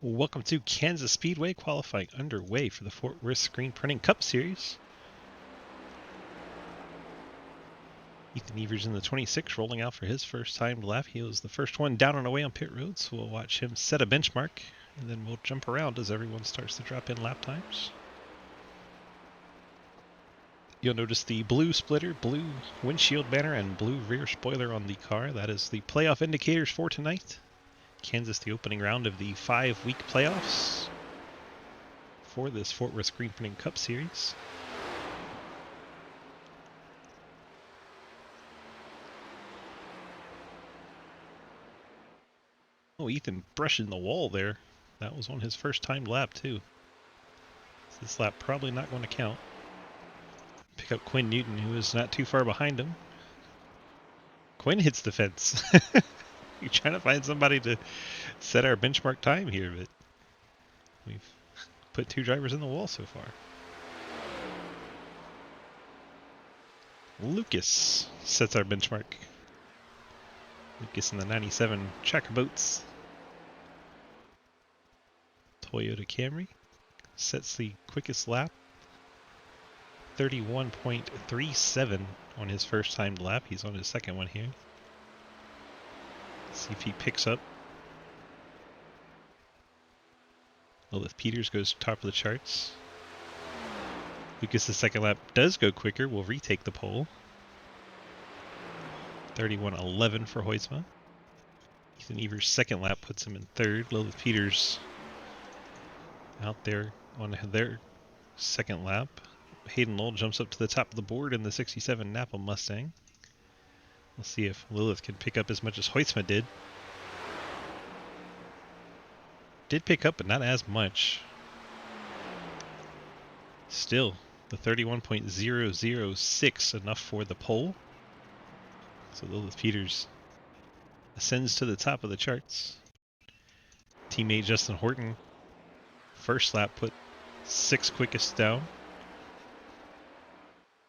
Welcome to Kansas Speedway, qualifying underway for the Fort Worth Screen Printing Cup Series. Ethan Evers in the 26, rolling out for his first timed lap. He was the first one down and away on pit road, so we'll watch him set a benchmark, and then we'll jump around as everyone starts to drop in lap times. You'll notice the blue splitter, blue windshield banner, and blue rear spoiler on the car. That is the playoff indicators for tonight. Kansas, the opening round of the 5-week playoffs for this Fort Worth Screen Printing Cup Series. Oh, Ethan brushing the wall there. That was on his first timed lap, too. So this lap probably not going to count. Pick up Quinn Newton, who is not too far behind him. Quinn hits the fence. You're trying to find somebody to set our benchmark time here, but we've put two drivers in the wall so far. Lucas sets our benchmark. Lucas in the 97 Tracker Boats. Toyota Camry sets the quickest lap. 31.37 on his first timed lap. He's on his second one here. See if he picks up. Lilith Peters goes top of the charts. Lucas' second lap does go quicker. Will retake the pole. 31.11 for Hoytsma. Ethan Evers' second lap puts him in third. Lilith Peters out there on their second lap. Hayden Lowell jumps up to the top of the board in the 67 Napa Mustang. We'll see if Lilith can pick up as much as Hoytsma did. Did pick up, but not as much. Still, the 31.006 enough for the pole. So Lilith Peters ascends to the top of the charts. Teammate Justin Horton, first lap, put 6 quickest down.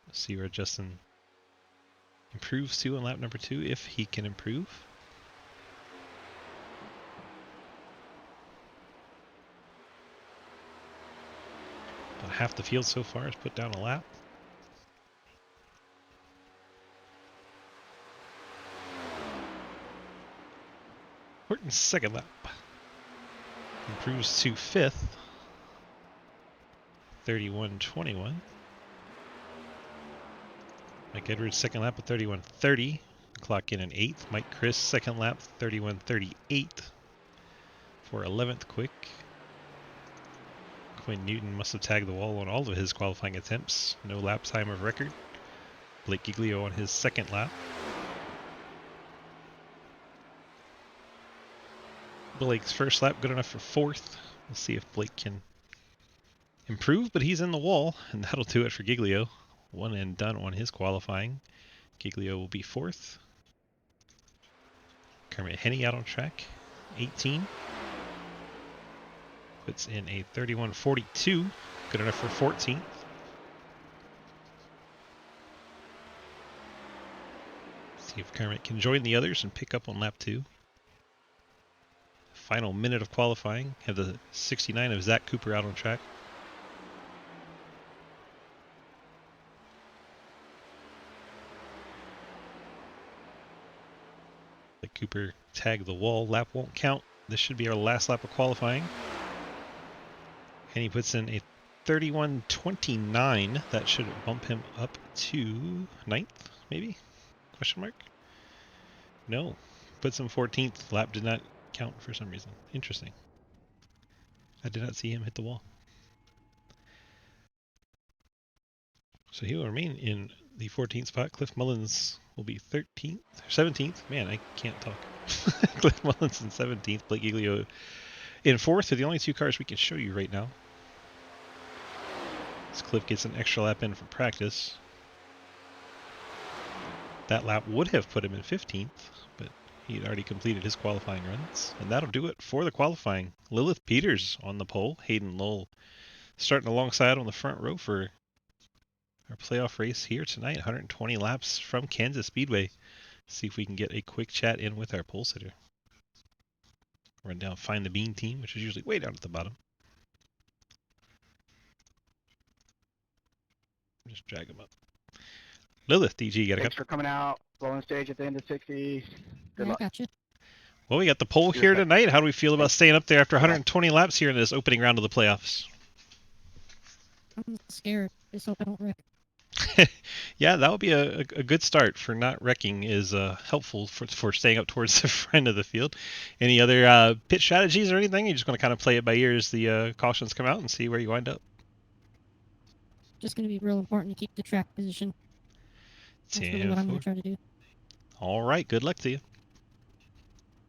Let's see where Justin improves to in lap number 2, if he can improve. About half the field so far has put down a lap. Horton's second lap improves to 5th. 31.21. Mike Edwards second lap at 31.30. Clock in an 8th. Mike Chris second lap 31.38 for 11th quick. Quinn Newton must have tagged the wall on all of his qualifying attempts. No lap time of record. Blake Giglio on his second lap. Blake's first lap good enough for 4th. We'll see if Blake can improve, but he's in the wall, and that'll do it for Giglio. One and done on his qualifying. Giglio will be 4th. Kermit Henney out on track, 18. Puts in a 31.42, good enough for 14th. See if Kermit can join the others and pick up on lap 2. Final minute of qualifying. Have the 69 of Zach Cooper out on track. Cooper tagged the wall. Lap won't count. This should be our last lap of qualifying. And he puts in a 31.29. That should bump him up to 9th, maybe? Question mark? No. Puts him 14th. Lap did not count for some reason. Interesting. I did not see him hit the wall. So he will remain in the 14th spot. Cliff Mullins will be 13th, 17th. Man, I can't talk. Cliff Mullins in 17th. Blake Giglio in 4th are the only 2 cars we can show you right now. As Cliff gets an extra lap in for practice. That lap would have put him in 15th, but he had already completed his qualifying runs. And that'll do it for the qualifying. Lilith Peters on the pole. Hayden Lowell starting alongside on the front row for our playoff race here tonight. 120 laps from Kansas Speedway. See if we can get a quick chat in with our pole sitter. Run down, find the bean team, which is usually way down at the bottom. Just drag them up. Lilith, DG, you got to Thanks for coming out. Blowing stage at the end of 60. Good luck. I got you. Well, we got the pole here tonight. How do we feel about staying up there after 120 laps here in this opening round of the playoffs? I'm scared. Just hope I don't wreck. Yeah, that would be a good start for not wrecking. Is helpful for staying up towards the front of the field. Any other pit strategies or anything? You're just going to kind of play it by ear as the cautions come out and see where you wind up? Just going to be real important to keep the track position. That's really what I'm going to try to do. All right, good luck to you.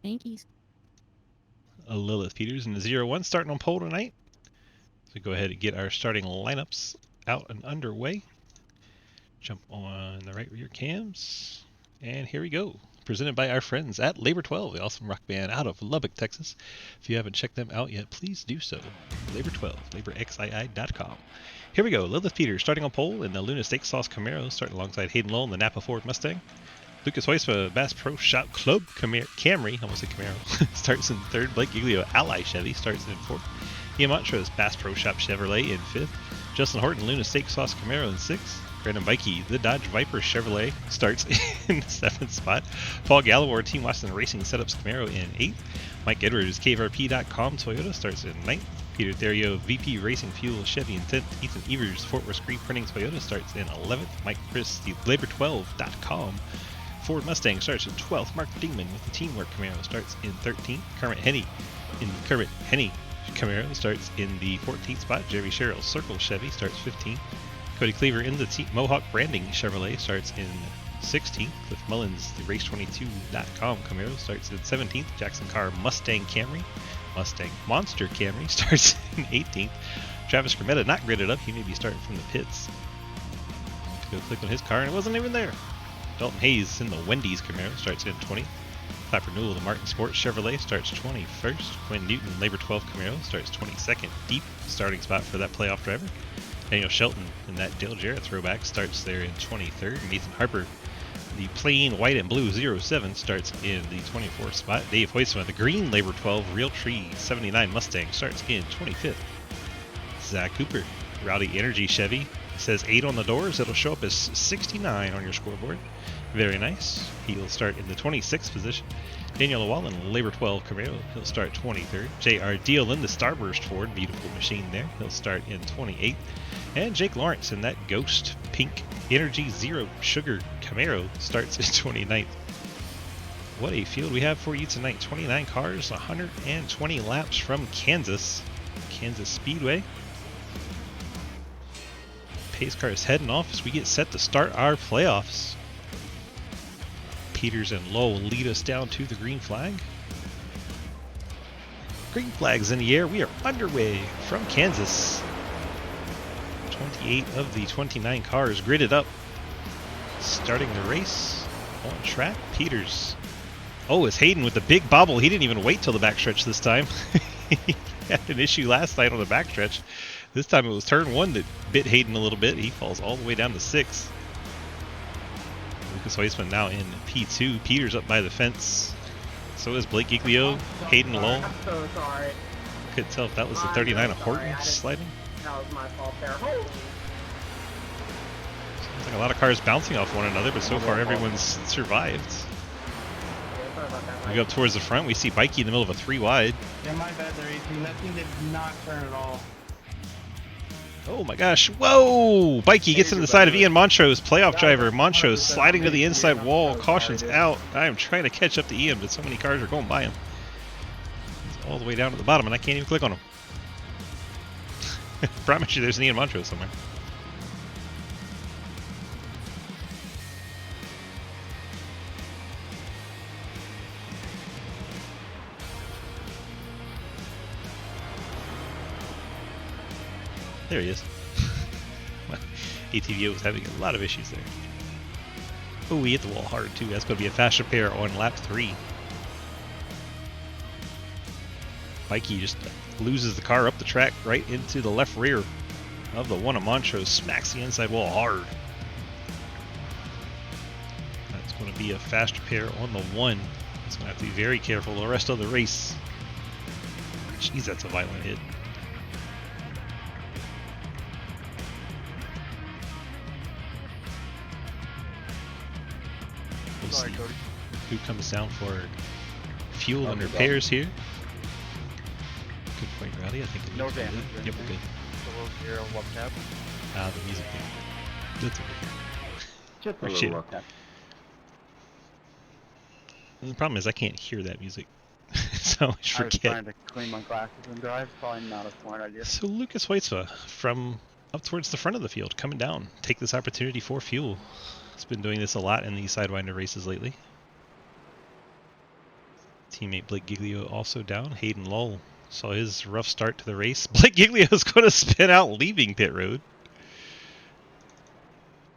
Thank you. Lilith Peters in the 0-1 starting on pole tonight. So go ahead and get our starting lineups out and underway. Jump on the right rear cams. And here we go. Presented by our friends at Labor 12, the awesome rock band out of Lubbock, Texas. If you haven't checked them out yet, please do so. Labor 12, laborxii.com. Here we go. Lilith Peters starting on pole in the Luna Steak Sauce Camaro, starting alongside Hayden Lowell in the Napa Ford Mustang. Lucas Huisma, Bass Pro Shop Club Camry, almost a Camaro, starts in third. Blake Giglio, Ally Chevy, starts in fourth. Ian Montrose, Bass Pro Shop Chevrolet in fifth. Justin Horton, Luna Steak Sauce Camaro in sixth. Brandon Bikey, the Dodge Viper Chevrolet, starts in the seventh spot. Paul Galloway, Team Washington Racing Setups Camaro in eighth. Mike Edwards, KVRP.com Toyota, starts in ninth. Peter Therio, VP Racing Fuel Chevy in 10th. Ethan Evers, Fort Worth Screen Printing Toyota, starts in 11th. Mike Chris, the Labor12.com Ford Mustang, starts in 12th. Mark Dingman with the Teamwork Camaro, starts in 13th. Kermit Henny Camaro starts in the 14th spot. Jerry Sherrill Circle Chevy starts 15th. Cody Cleaver in the Mohawk Branding Chevrolet starts in 16th. Cliff Mullins, the Race22.com Camaro, starts in 17th. Jackson Carr Mustang Camry, Mustang Monster Camry, starts in 18th. Travis Grimetta not gridded up. He may be starting from the pits. Go click on his car and it wasn't even there. Dalton Hayes in the Wendy's Camaro starts in 20th. Clapper Newell, the Martin Sports Chevrolet, starts 21st. Quinn Newton, Labor 12 Camaro, starts 22nd. Deep starting spot for that playoff driver. Daniel Shelton in that Dale Jarrett throwback starts there in 23rd. Nathan Harper, the plain white and blue 07, starts in the 24th spot. Dave Huisma, the green Labor 12 Realtree 79 Mustang, starts in 25th. Zach Cooper, Rowdy Energy Chevy, says 8 on the doors. It'll show up as 69 on your scoreboard. Very nice. He'll start in the 26th position. Daniel Llewellyn, Labor 12 Camaro, he'll start 23rd. J.R. Dealin, the Starburst Ford, beautiful machine there, he'll start in 28th. And Jake Lawrence in that Ghost Pink Energy Zero Sugar Camaro starts in 29th. What a field we have for you tonight. 29 cars, 120 laps from Kansas Speedway. Pace car is heading off as we get set to start our playoffs. Peters and Lowell lead us down to the green flag. Green flag's in the air. We are underway from Kansas. 28 of the 29 cars gridded up. Starting the race on track. Peters. Oh, it's Hayden with the big bobble. He didn't even wait till the backstretch this time. He had an issue last night on the backstretch. This time it was turn 1 that bit Hayden a little bit. He falls all the way down to 6. Lucas Huisman now in P2. Peters up by the fence. So is Blake Giglio, Hayden Lowell. I'm so sorry. Couldn't tell if that was the 39 of Horton sliding. That was my fault there. Holy. Seems like a lot of cars bouncing off one another, but so far everyone's survived. We go up towards the front. We see Bikey in the middle of a 3 wide. Yeah, my bad there, 18. That thing did not turn at all. Oh my gosh. Whoa! Bikey gets into the side of Ian Montrose, playoff driver. Montrose sliding to the inside wall. Caution's out. I am trying to catch up to Ian, but so many cars are going by him. He's all the way down to the bottom, and I can't even click on him. Promise you there's an Ian Montrose somewhere. There he is. ATVO was having a lot of issues there. Oh, we hit the wall hard too. That's going to be a fast repair on lap 3. Bikey just loses the car up the track right into the left rear of the one of Montrose. Smacks the inside wall hard. That's going to be a fast repair on the 1. He's going to have to be very careful the rest of the race. Jeez, that's a violent hit. We'll Sorry, see Cody. who comes down for fuel and Okay, repairs here. Good point, Rowdy. I think the No music's damage good. or Yep, we're anything. good. A little zero love tap. Ah, the music thing. That's okay. Just a Appreciate little it. love tap. And the problem is I can't hear that music, so I always I was forget. trying to clean my glasses and drive. Probably not a smart idea. So Lucas Weitzva from up towards the front of the field, coming down. Take this opportunity for fuel. He's been doing this a lot in the Sidewinder races lately. Teammate Blake Giglio also down. Hayden Lull saw his rough start to the race. Blake Giglio is going to spin out leaving pit road.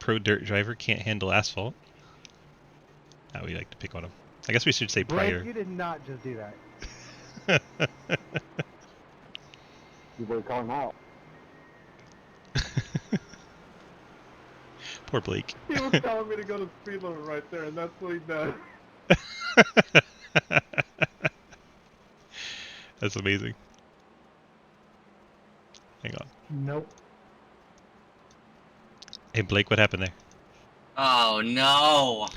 Pro dirt driver can't handle asphalt. How we like to pick on him. I guess we should say prior. you did not just do that. You better call him out. Poor Blake. He was telling me to go to speed limit right there, and that's what he does. That's amazing. Hang on. Nope. Hey Blake, what happened there? Oh no!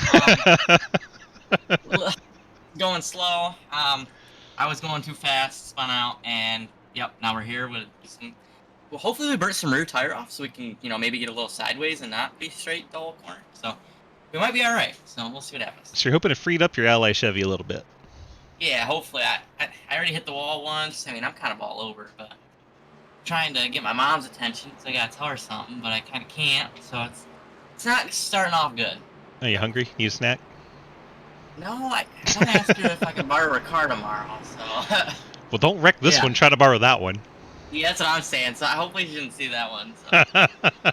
Going slow. I was going too fast, spun out, and yep. Now we're here with some. Well, hopefully we burnt some rear tire off, so we can, maybe get a little sideways and not be straight the whole corner. So we might be all right. So we'll see what happens. So you're hoping to free up your Ally Chevy a little bit. Yeah, hopefully. I already hit the wall once. I mean, I'm kind of all over, but trying to get my mom's attention, so I gotta tell her something, but I kind of can't. So it's not starting off good. Are you hungry? Need a snack? No, I want to ask her if I can borrow her car tomorrow. So. Well, don't wreck this Yeah. one. Try to borrow that one. Yeah, that's what I'm saying. So hopefully you didn't see that one. So. All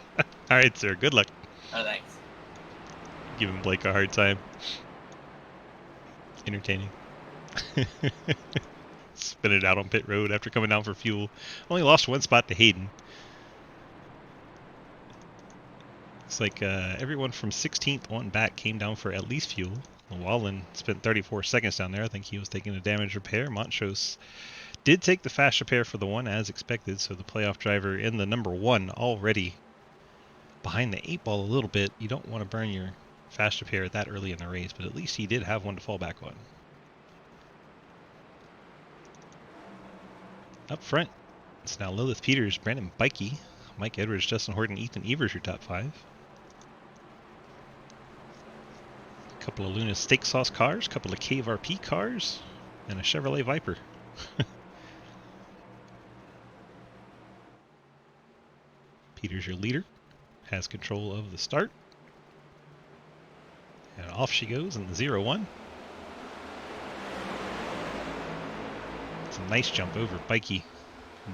right, sir. Good luck. Oh, thanks. Giving Blake a hard time. Entertaining. Spin it out on pit road after coming down for fuel. Only lost one spot to Hayden. It's like everyone from 16th on back came down for at least fuel. Wallen spent 34 seconds down there. I think he was taking a damage repair. Montrose did take the fast repair for the one as expected, so the playoff driver in the number one already behind the 8-ball a little bit. You don't want to burn your fast repair that early in the race, but at least he did have one to fall back on. Up front, it's now Lilith Peters, Brandon Bikey, Mike Edwards, Justin Horton, Ethan Evers, your top five. A couple of Luna Steak Sauce cars, a couple of Cave RP cars, and a Chevrolet Viper. Peters, your leader, has control of the start. And off she goes in the 0-1. It's a nice jump over Bikey.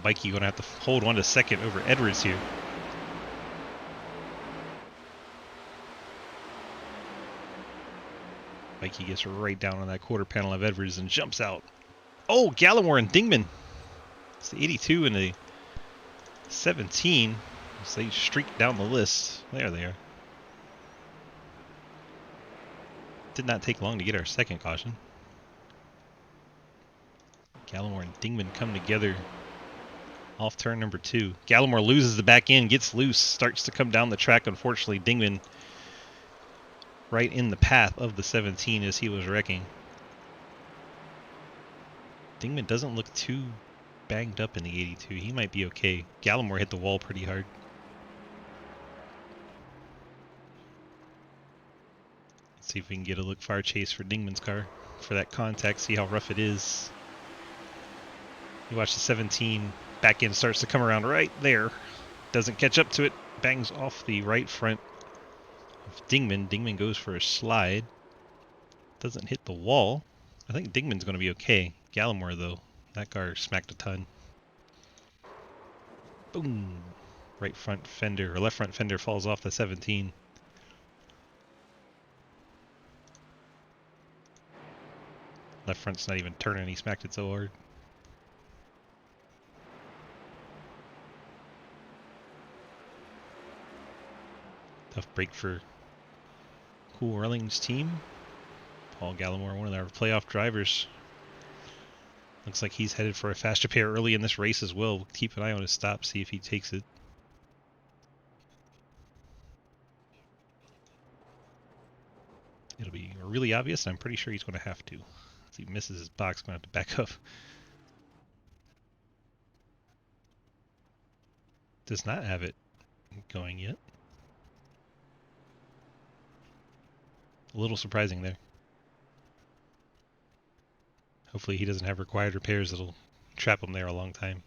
Bikey going to have to hold on to second over Edwards here. Bikey gets right down on that quarter panel of Edwards and jumps out. Oh, Gallimore and Dingman. It's the 82 and the 17. So they streak down the list. There they are. Did not take long to get our second caution. Gallimore and Dingman come together off turn number 2. Gallimore loses the back end, gets loose, starts to come down the track. Unfortunately, Dingman right in the path of the 17 as he was wrecking. Dingman doesn't look too banged up in the 82. He might be okay. Gallimore hit the wall pretty hard. Let's see if we can get a look fire chase for Dingman's car for that contact, see how rough it is. You watch the 17 back end starts to come around right there. Doesn't catch up to it. Bangs off the right front of Dingman. Dingman goes for a slide. Doesn't hit the wall. I think Dingman's going to be okay. Gallimore, though, that car smacked a ton. Boom. Right front fender, or left front fender falls off the 17. Left front's not even turning. He smacked it so hard. Tough break for Cool Runnings team. Paul Gallimore, one of our playoff drivers. Looks like he's headed for a fast repair early in this race as well. We'll keep an eye on his stop, see if he takes it. It'll be really obvious, and I'm pretty sure he's going to have to. If he misses his box, going to have to back up. Does not have it going yet. A little surprising there. Hopefully he doesn't have required repairs that'll trap him there a long time.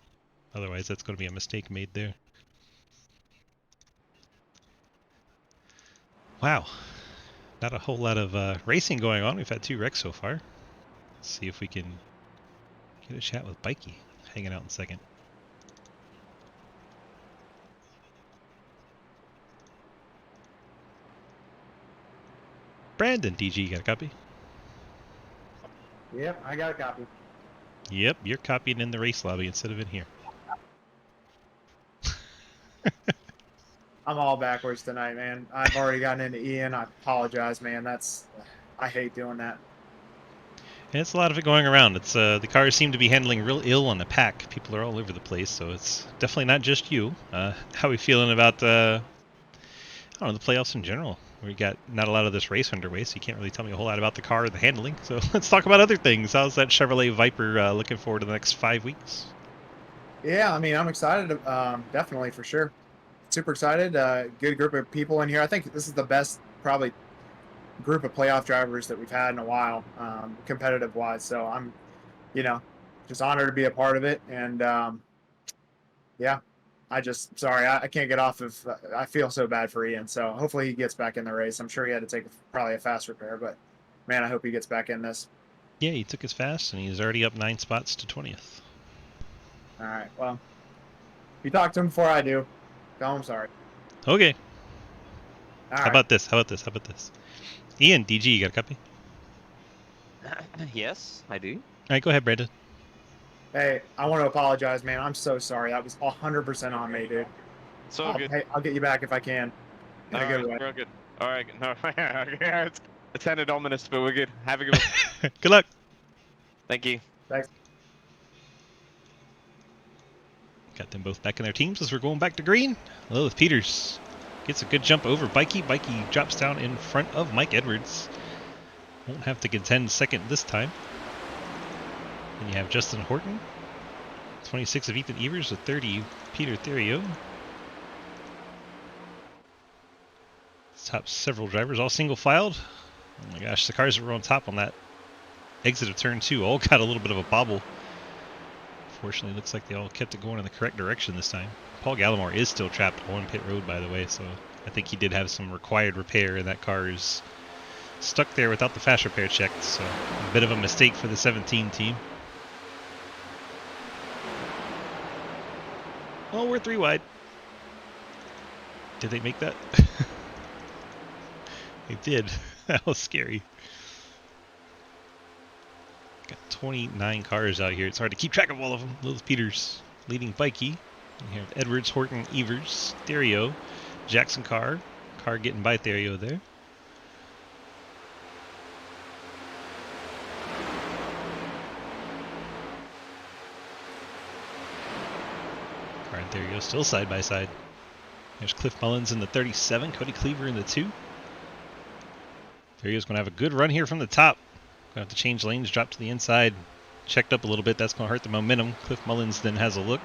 Otherwise that's going to be a mistake made there. Wow. Not a whole lot of racing going on. We've had 2 wrecks so far. Let's see if we can get a chat with Bikey hanging out in second. Brandon, DG, you got a copy? Yep, I got a copy. Yep, you're copying in the race lobby instead of in here. I'm all backwards tonight, man. I've already gotten into Ian. I apologize, man. I hate doing that. And it's a lot of it going around. It's the cars seem to be handling real ill on the pack. People are all over the place, so it's definitely not just you. How are we feeling about I don't know, the playoffs in general? We got not a lot of this race underway, so you can't really tell me a whole lot about the car or the handling. So let's talk about other things. How's that Chevrolet Viper looking forward to the next 5 weeks? Yeah, I mean, I'm excited. Definitely, for sure. Super excited. Good group of people in here. I think this is the best, probably, group of playoff drivers that we've had in a while, competitive-wise. So I'm, just honored to be a part of it. And, yeah. Sorry, I can't get off of, I feel so bad for Ian. So hopefully he gets back in the race. I'm sure he had to take probably a fast repair, but man, I hope he gets back in this. Yeah, he took his fast, and he's already up 9 spots to 20th. All right, well, if you talk to him before I do, tell him I'm sorry. Okay. All How right. about this? Ian, DG, you got a copy? Yes, I do. All right, go ahead, Brandon. Hey, I want to apologize, man. I'm so sorry. That was 100% on me, dude. It's all good. Hey, I'll get you back if I can. In a All good right, way. real good. All right, no, it's ended ominous, but we're good. Have a good one. Good luck. Thank you. Thanks. Got them both back in their teams as we're going back to green. Lilith Peters gets a good jump over Bikey. Bikey drops down in front of Mike Edwards. Won't have to contend second this time. Then you have Justin Horton. 26 of Ethan Evers with 30 Peter Theriot. Top several drivers, all single filed. Oh my gosh, the cars that were on top on that exit of turn 2 all got a little bit of a bobble. Fortunately, looks like they all kept it going in the correct direction this time. Paul Gallimore is still trapped on pit road, by the way, so I think he did have some required repair, and that car is stuck there without the fast repair checked, so a bit of a mistake for the 17 team. Oh, we're 3 wide. Did they make that? They did. That was scary. Got 29 cars out here. It's hard to keep track of all of them. Lilith Peters leading Bikey. And here have Edwards, Horton, Evers, Theriot, Jackson Carr. Carr getting by Theriot there. Carr and Theriot still side by side. There's Cliff Mullins in the 37, Cody Cleaver in the 2. Theriot's going to have a good run here from the top. Going to have to change lanes, drop to the inside. Checked up a little bit. That's going to hurt the momentum. Cliff Mullins then has a look.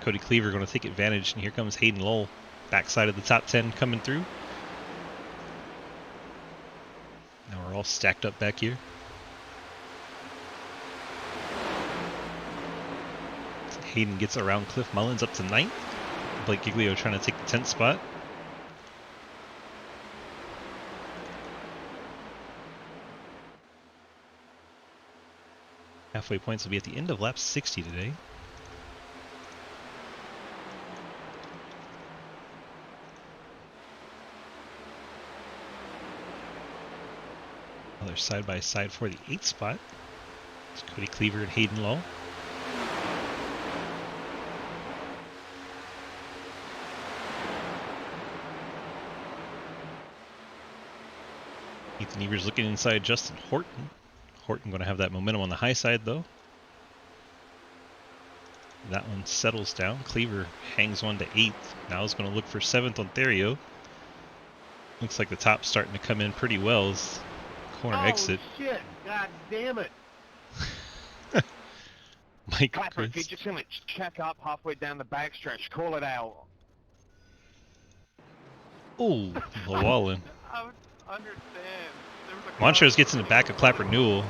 Cody Cleaver going to take advantage. And here comes Hayden Lowell. Backside of the top 10 coming through. Now we're all stacked up back here. Hayden gets around Cliff Mullins up to 9th. Blake Giglio trying to take the 10th spot. Halfway points will be at the end of lap 60 today. Another side by side for the 8th spot. It's Cody Cleaver and Hayden Lowell. Ethan Evers looking inside Justin Horton. Horton going to have that momentum on the high side, though. That one settles down. Cleaver hangs on to 8th. Now is going to look for 7th on Therio. Looks like the top's starting to come in pretty well as corner exit. Shit! God damn it! Mike Clapper, if Chris. you're just gonna check up halfway down the backstretch, call it out. Oh, Llewellyn. I would understand. There was a Montrose car- gets in the back of Clapper Newell.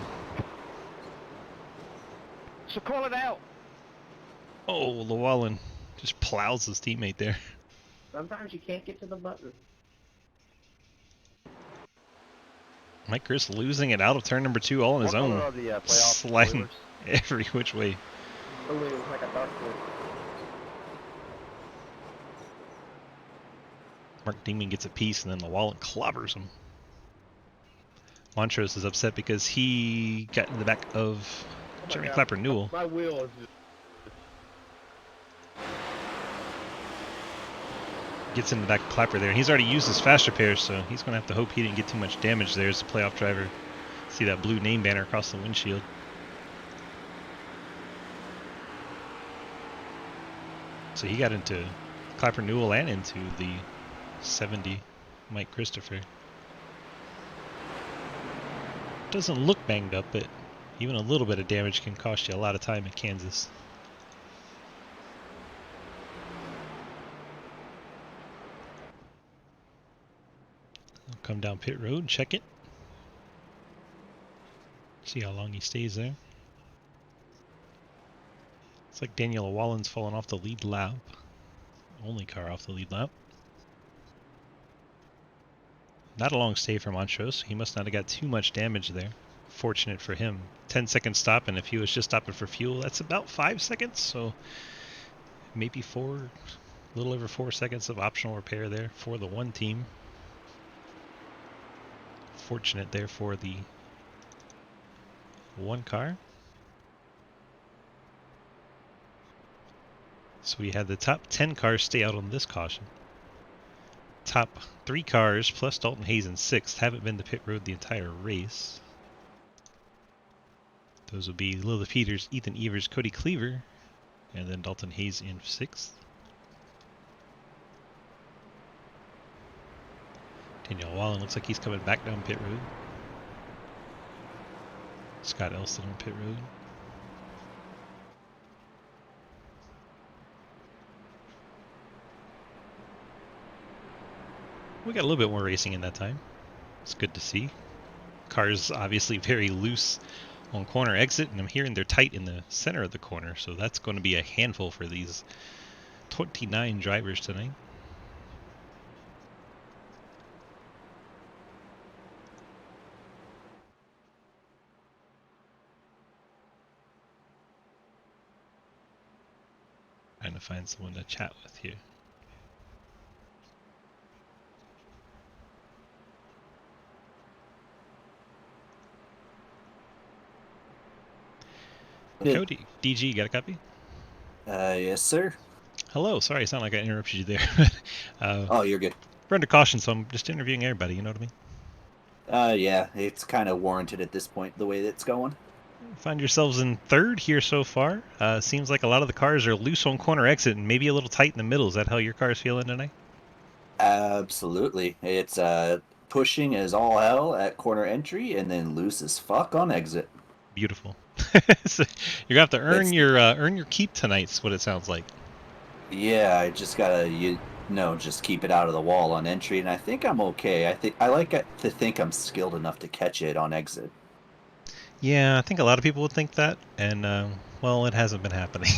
So call it out. Oh, Llewellyn just plows his teammate there. Sometimes you can't get to the button. Mike Chris losing it out of turn number 2 all on his What color own. are the playoff Sliding spoilers? every which way. Blue, like a dark blue. Mark Demon gets a piece and then Llewellyn clobbers him. Montrose is upset because he got in the back of Jeremy God. Clapper Newell. My wheel is just... Gets in the back of Clapper there. And he's already used his fast repair, so he's going to have to hope he didn't get too much damage there as the playoff driver. See that blue name banner across the windshield. So he got into Clapper Newell and into the 70 Mike Christopher. Doesn't look banged up, but even a little bit of damage can cost you a lot of time in Kansas. I'll come down pit road and check it. See how long he stays there. It's like Daniel Llewellyn's fallen off the lead lap. Only car off the lead lap. Not a long stay for Montrose. He must not have got too much damage there. Fortunate for him. 10-second stop, and if he was just stopping for fuel, that's about 5 seconds. So maybe 4, a little over 4 seconds of optional repair there for the one team. Fortunate there for the one car. So we had the top 10 cars stay out on this caution. Top 3 cars plus Dalton Hayes in 6th haven't been to pit road the entire race. Those would be Lilith Peters, Ethan Evers, Cody Cleaver, and then Dalton Hayes in 6th. Daniel Wallen looks like he's coming back down pit road. Scott Elston on pit road. We got a little bit more racing in that time. It's good to see. Cars obviously very loose on corner exit, and I'm hearing they're tight in the center of the corner, so that's going to be a handful for these 29 drivers tonight. Trying to find someone to chat with here. Yeah. Cody, DG, you got a copy? Yes, sir. Hello, sorry, it's not like I interrupted you there. Oh, you're good. We're under caution, so I'm just interviewing everybody, you know what I mean? Yeah, it's kind of warranted at this point, the way that's going. Find yourselves in 3rd here so far. Seems like a lot of the cars are loose on corner exit and maybe a little tight in the middle. Is that how your car's feeling tonight? Absolutely. It's pushing as all hell at corner entry and then loose as fuck on exit. Beautiful. So you're gonna have to earn your keep tonight. Is what it sounds like. Yeah, I just gotta just keep it out of the wall on entry, and I think I'm okay. I like to think I'm skilled enough to catch it on exit. Yeah, I think a lot of people would think that, and well, it hasn't been happening.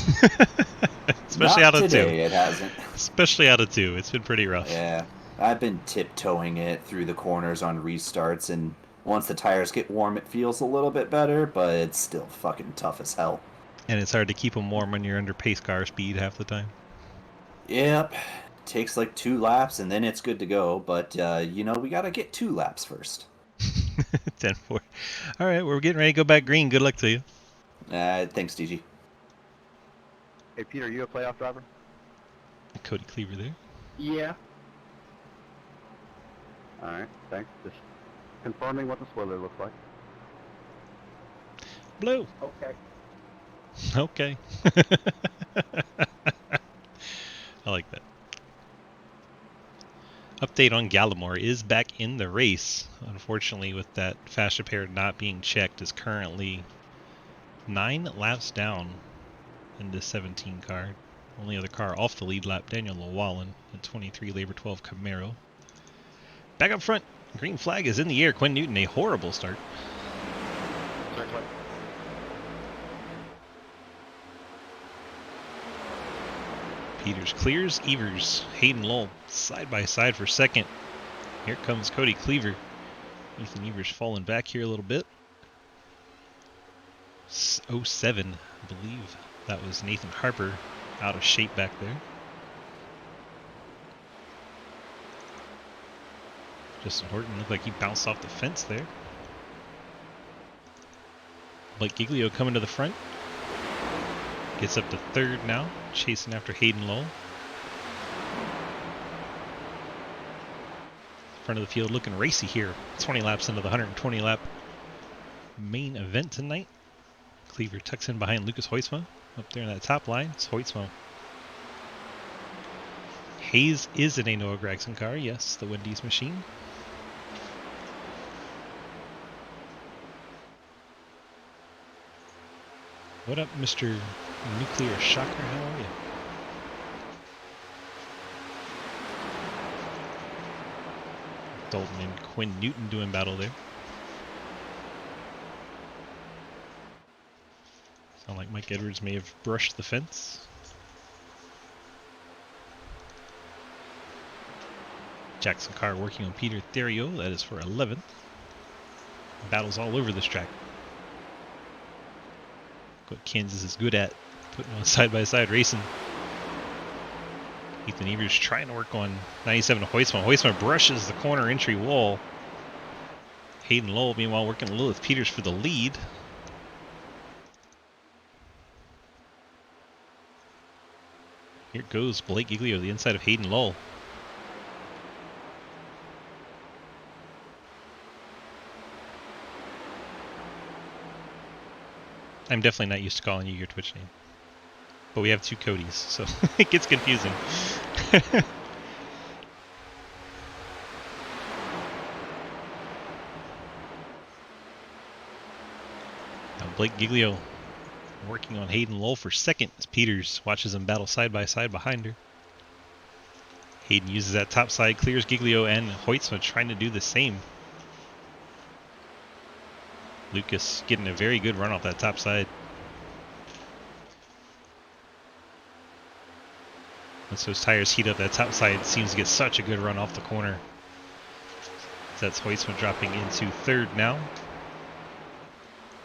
Especially Not out of today, 2. it hasn't. Especially out of 2, it's been pretty rough. Yeah, I've been tiptoeing it through the corners on restarts, and once the tires get warm, it feels a little bit better, but it's still fucking tough as hell. And it's hard to keep them warm when you're under pace car speed half the time. Yep. Takes like 2 laps, and then it's good to go, but, we gotta get 2 laps first. 10-4. All right, we're getting ready to go back green. Good luck to you. Thanks, DG. Hey, Peter, are you a playoff driver? Cody Cleaver there. Yeah. All right, thanks. Just confirming what the spoiler looks like. Blue. Okay. Okay. I like that. Update on Gallimore is back in the race. Unfortunately, with that fast repair not being checked, is currently 9 laps down in this 17 car. Only other car off the lead lap, Daniel Llewellyn, a 23 Labor 12 Camaro. Back up front, green flag is in the air. Quinn Newton, a horrible start. Peters clears, Evers, Hayden Lowell side by side for second. Here comes Cody Cleaver. Ethan Evers falling back here a little bit. 07, I believe that was Nathan Harper, out of shape back there. Justin Horton looked like he bounced off the fence there. Blake Giglio coming to the front. Gets up to third now, chasing after Hayden Lowell. Front of the field looking racy here. 20 laps into the 120 lap main event tonight. Cleaver tucks in behind Lucas Hoytsma. Up there in that top line, it's Hoytsma. Hayes is in a Noah Gragson car, yes, the Wendy's machine. What up, Mr. Nuclear Shocker? How are you? Dalton and Quinn Newton doing battle there. Sound like Mike Edwards may have brushed the fence. Jackson Carr working on Peter Theriot. That is for 11th. Battles all over this track. What Kansas is good at, putting on side-by-side racing. Ethan Evers trying to work on 97 Hoytsma. Hoytsma brushes the corner entry wall. Hayden Lowell, meanwhile, working a little with Peters for the lead. Here goes Blake Giglio, the inside of Hayden Lowell. I'm definitely not used to calling you your Twitch name. But we have 2 Codys, so it gets confusing. Now Blake Giglio working on Hayden Lowell for second as Peters watches them battle side by side behind her. Hayden uses that top side, clears Giglio and Hoytsma trying to do the same. Lucas getting a very good run off that top side. Once those tires heat up, that top side seems to get such a good run off the corner. That's Hoytsma dropping into third now.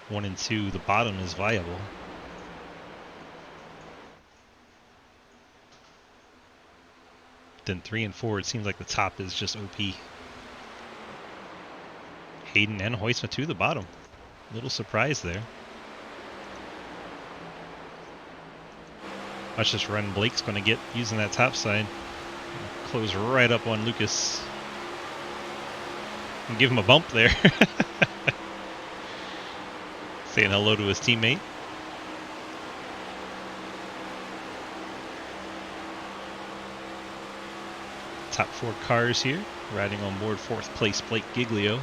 1 and 2, the bottom is viable. Then 3 and 4, it seems like the top is just OP. Hayden and Hoytsma to the bottom. Little surprise there. Watch this run Blake's going to get using that top side. Close right up on Lucas. And give him a bump there. Saying hello to his teammate. Top 4 cars here. Riding on board 4th place Blake Giglio.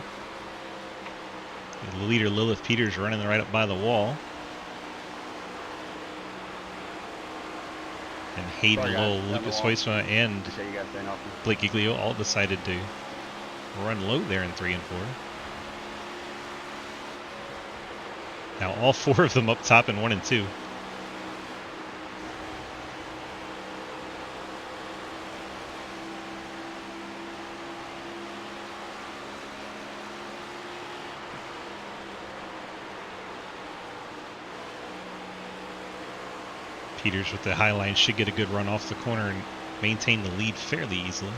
The leader Lilith Peters running right up by the wall. And Hayden Lowell, Lucas Hoytsma, and Blake Giglio all decided to run low there in 3 and 4. Now all 4 of them up top in 1 and 2. Peters with the high line should get a good run off the corner and maintain the lead fairly easily.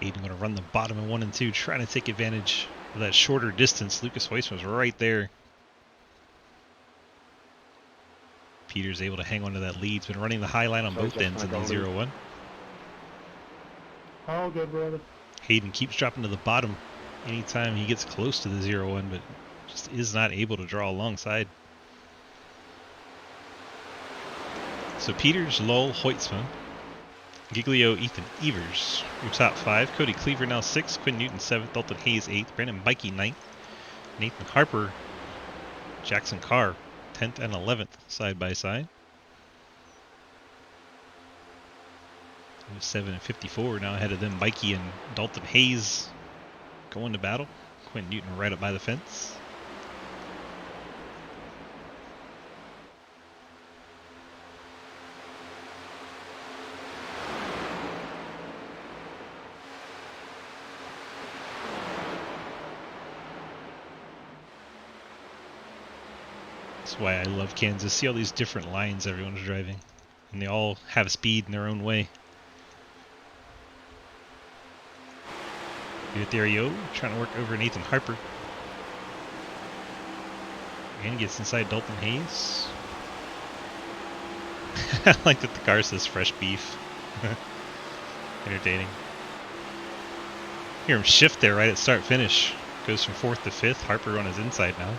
Aiden going to run the bottom in 1 and 2, trying to take advantage of that shorter distance. Lucas Hoytsma was right there. Peters able to hang on to that lead. He's been running the high line on both ends in the 0-1. All good, brother. Hayden keeps dropping to the bottom anytime he gets close to the 0-1, but just is not able to draw alongside. So Peters, Lull, Hoytsma, Giglio, Ethan Evers, your top 5. Cody Cleaver now 6th, Quinn Newton 7th, Dalton Hayes 8th, Brandon Bikey 9th, Nathan Harper, Jackson Carr 10th and 11th side by side. 7 and 54 now ahead of them. Bikey and Dalton Hayes going to battle. Quinn Newton right up by the fence. That's why I love Kansas. See all these different lines everyone's driving, and they all have speed in their own way. Therio trying to work over Nathan Harper. And gets inside Dalton Hayes. I like that the car says fresh beef. Entertaining. Hear him shift there right at start finish. Goes from 4th to 5th. Harper on his inside now.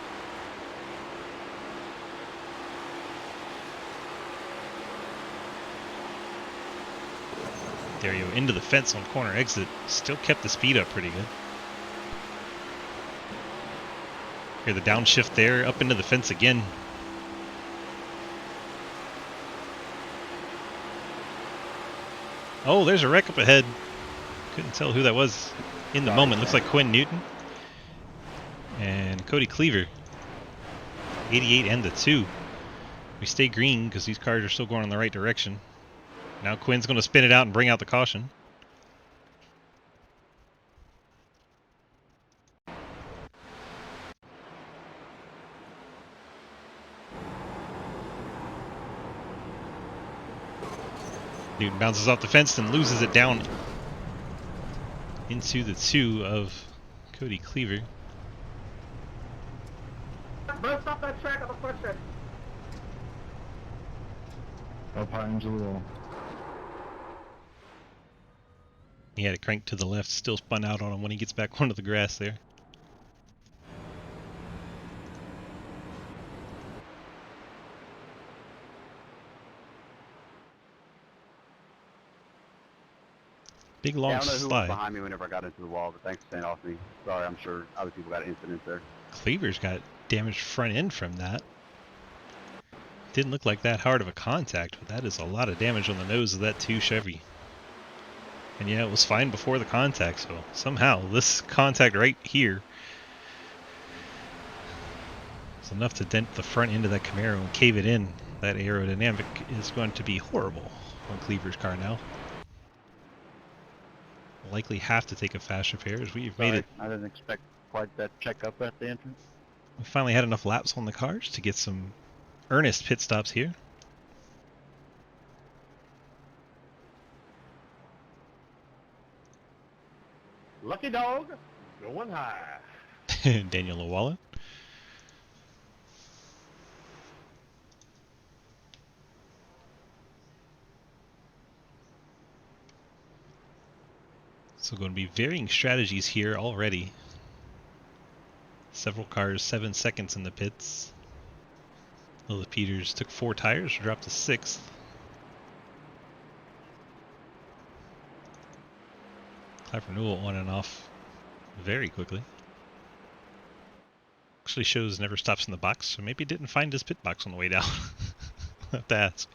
Therio into the fence on corner exit. Still kept the speed up pretty good. Hear the downshift there, up into the fence again. Oh, there's a wreck up ahead. Couldn't tell who that was in the moment. Looks like Quinn Newton. And Cody Cleaver. 88 and the 2. We stay green because these cars are still going in the right direction. Now Quinn's going to spin it out and bring out the caution. Newton bounces off the fence and loses it down into the 2 of Cody Cleaver. Bro, stop that track on the front stretch. Alpine's a little. He had it cranked to the left, still spun out on him when he gets back onto the grass there. Big long I don't know who was slide. behind me whenever I got into the wall, but thanks for staying off me. Sorry, I'm sure other people got incidents there. Cleaver's got damaged front end from that. Didn't look like that hard of a contact, but that is a lot of damage on the nose of that 2 Chevy. And yeah, it was fine before the contact, so somehow this contact right here is enough to dent the front end of that Camaro and cave it in. That aerodynamic is going to be horrible on Cleaver's car now. Likely have to take a fast repair as we've made it. I didn't expect quite that checkup at the entrance. We finally had enough laps on the cars to get some earnest pit stops here. Lucky dog, going high. Daniel Lawala. So going to be varying strategies here already. Several cars, 7 seconds in the pits. Lilith Peters took 4 tires, dropped to 6th. Clive Renewal on and off very quickly. Actually shows never stops in the box, so maybe didn't find his pit box on the way down. I'll have to ask.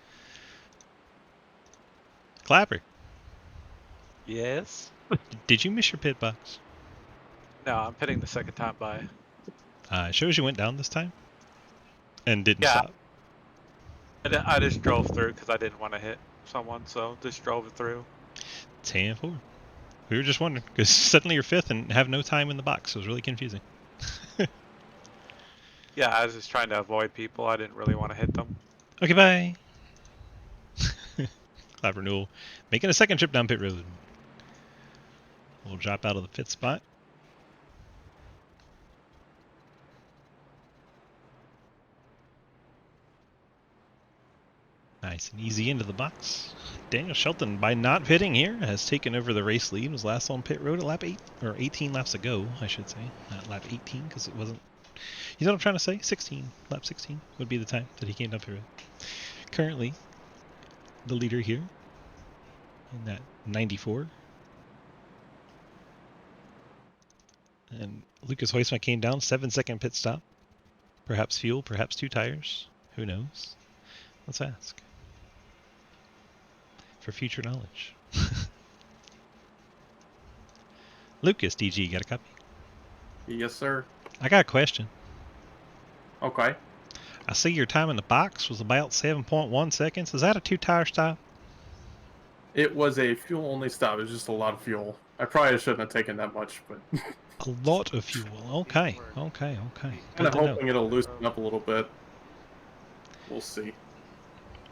Clapper, Yes? did you miss your pit box? No, I'm pitting the second time by. It shows you went down this time and didn't Yeah. stop. I just drove through because I didn't want to hit someone, so just drove it through. 10-4. We were just wondering because suddenly you're 5th and have no time in the box. It was really confusing. Yeah, I was just trying to avoid people. I didn't really want to hit them. Okay, bye. Clap Renewal making a second trip down pit road. We'll drop out of the pit spot. Nice. It's an easy into the box. Daniel Shelton, by not pitting here, has taken over the race lead. Was last on pit road at lap 8, or 18 laps ago, I should say. Not lap 18, because it wasn't. You know what I'm trying to say? 16. Lap 16 would be the time that he came up here. Currently, the leader here in that 94. And Lucas Heusma came down, 7-second pit stop. Perhaps fuel, perhaps 2 tires. Who knows? Let's ask. For future knowledge. Lucas, DG, got a copy? Yes, sir. I got a question. Okay. I see your time in the box was about 7.1 seconds. Is that a 2-tire stop? It was a fuel-only stop. It was just a lot of fuel. I probably shouldn't have taken that much, but A lot of fuel. Okay. kind Good of to know. hoping it'll loosen up a little bit. We'll see.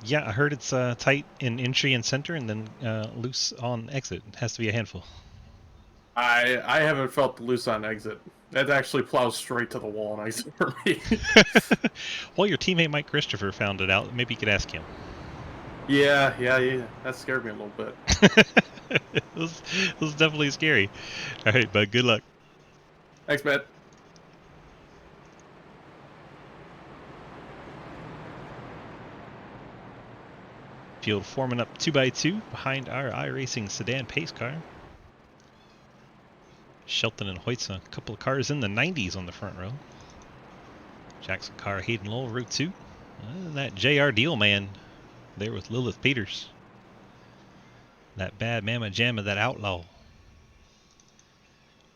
Yeah, I heard it's tight in entry and center, and then loose on exit. It has to be a handful. I haven't felt the loose on exit. That actually plows straight to the wall on exit for me. Well, your teammate Mike Christopher found it out. Maybe you could ask him. yeah. That scared me a little bit. It was definitely scary. All right, bud. Good luck. Thanks, man. Field forming up 2x2 behind our iRacing sedan pace car. Shelton and Heusma, a couple of cars in the 90s on the front row. Jackson Carr, Hayden Lowell, row 2. And that JR Deal man there with Lilith Peters. That bad mama jamma, that outlaw.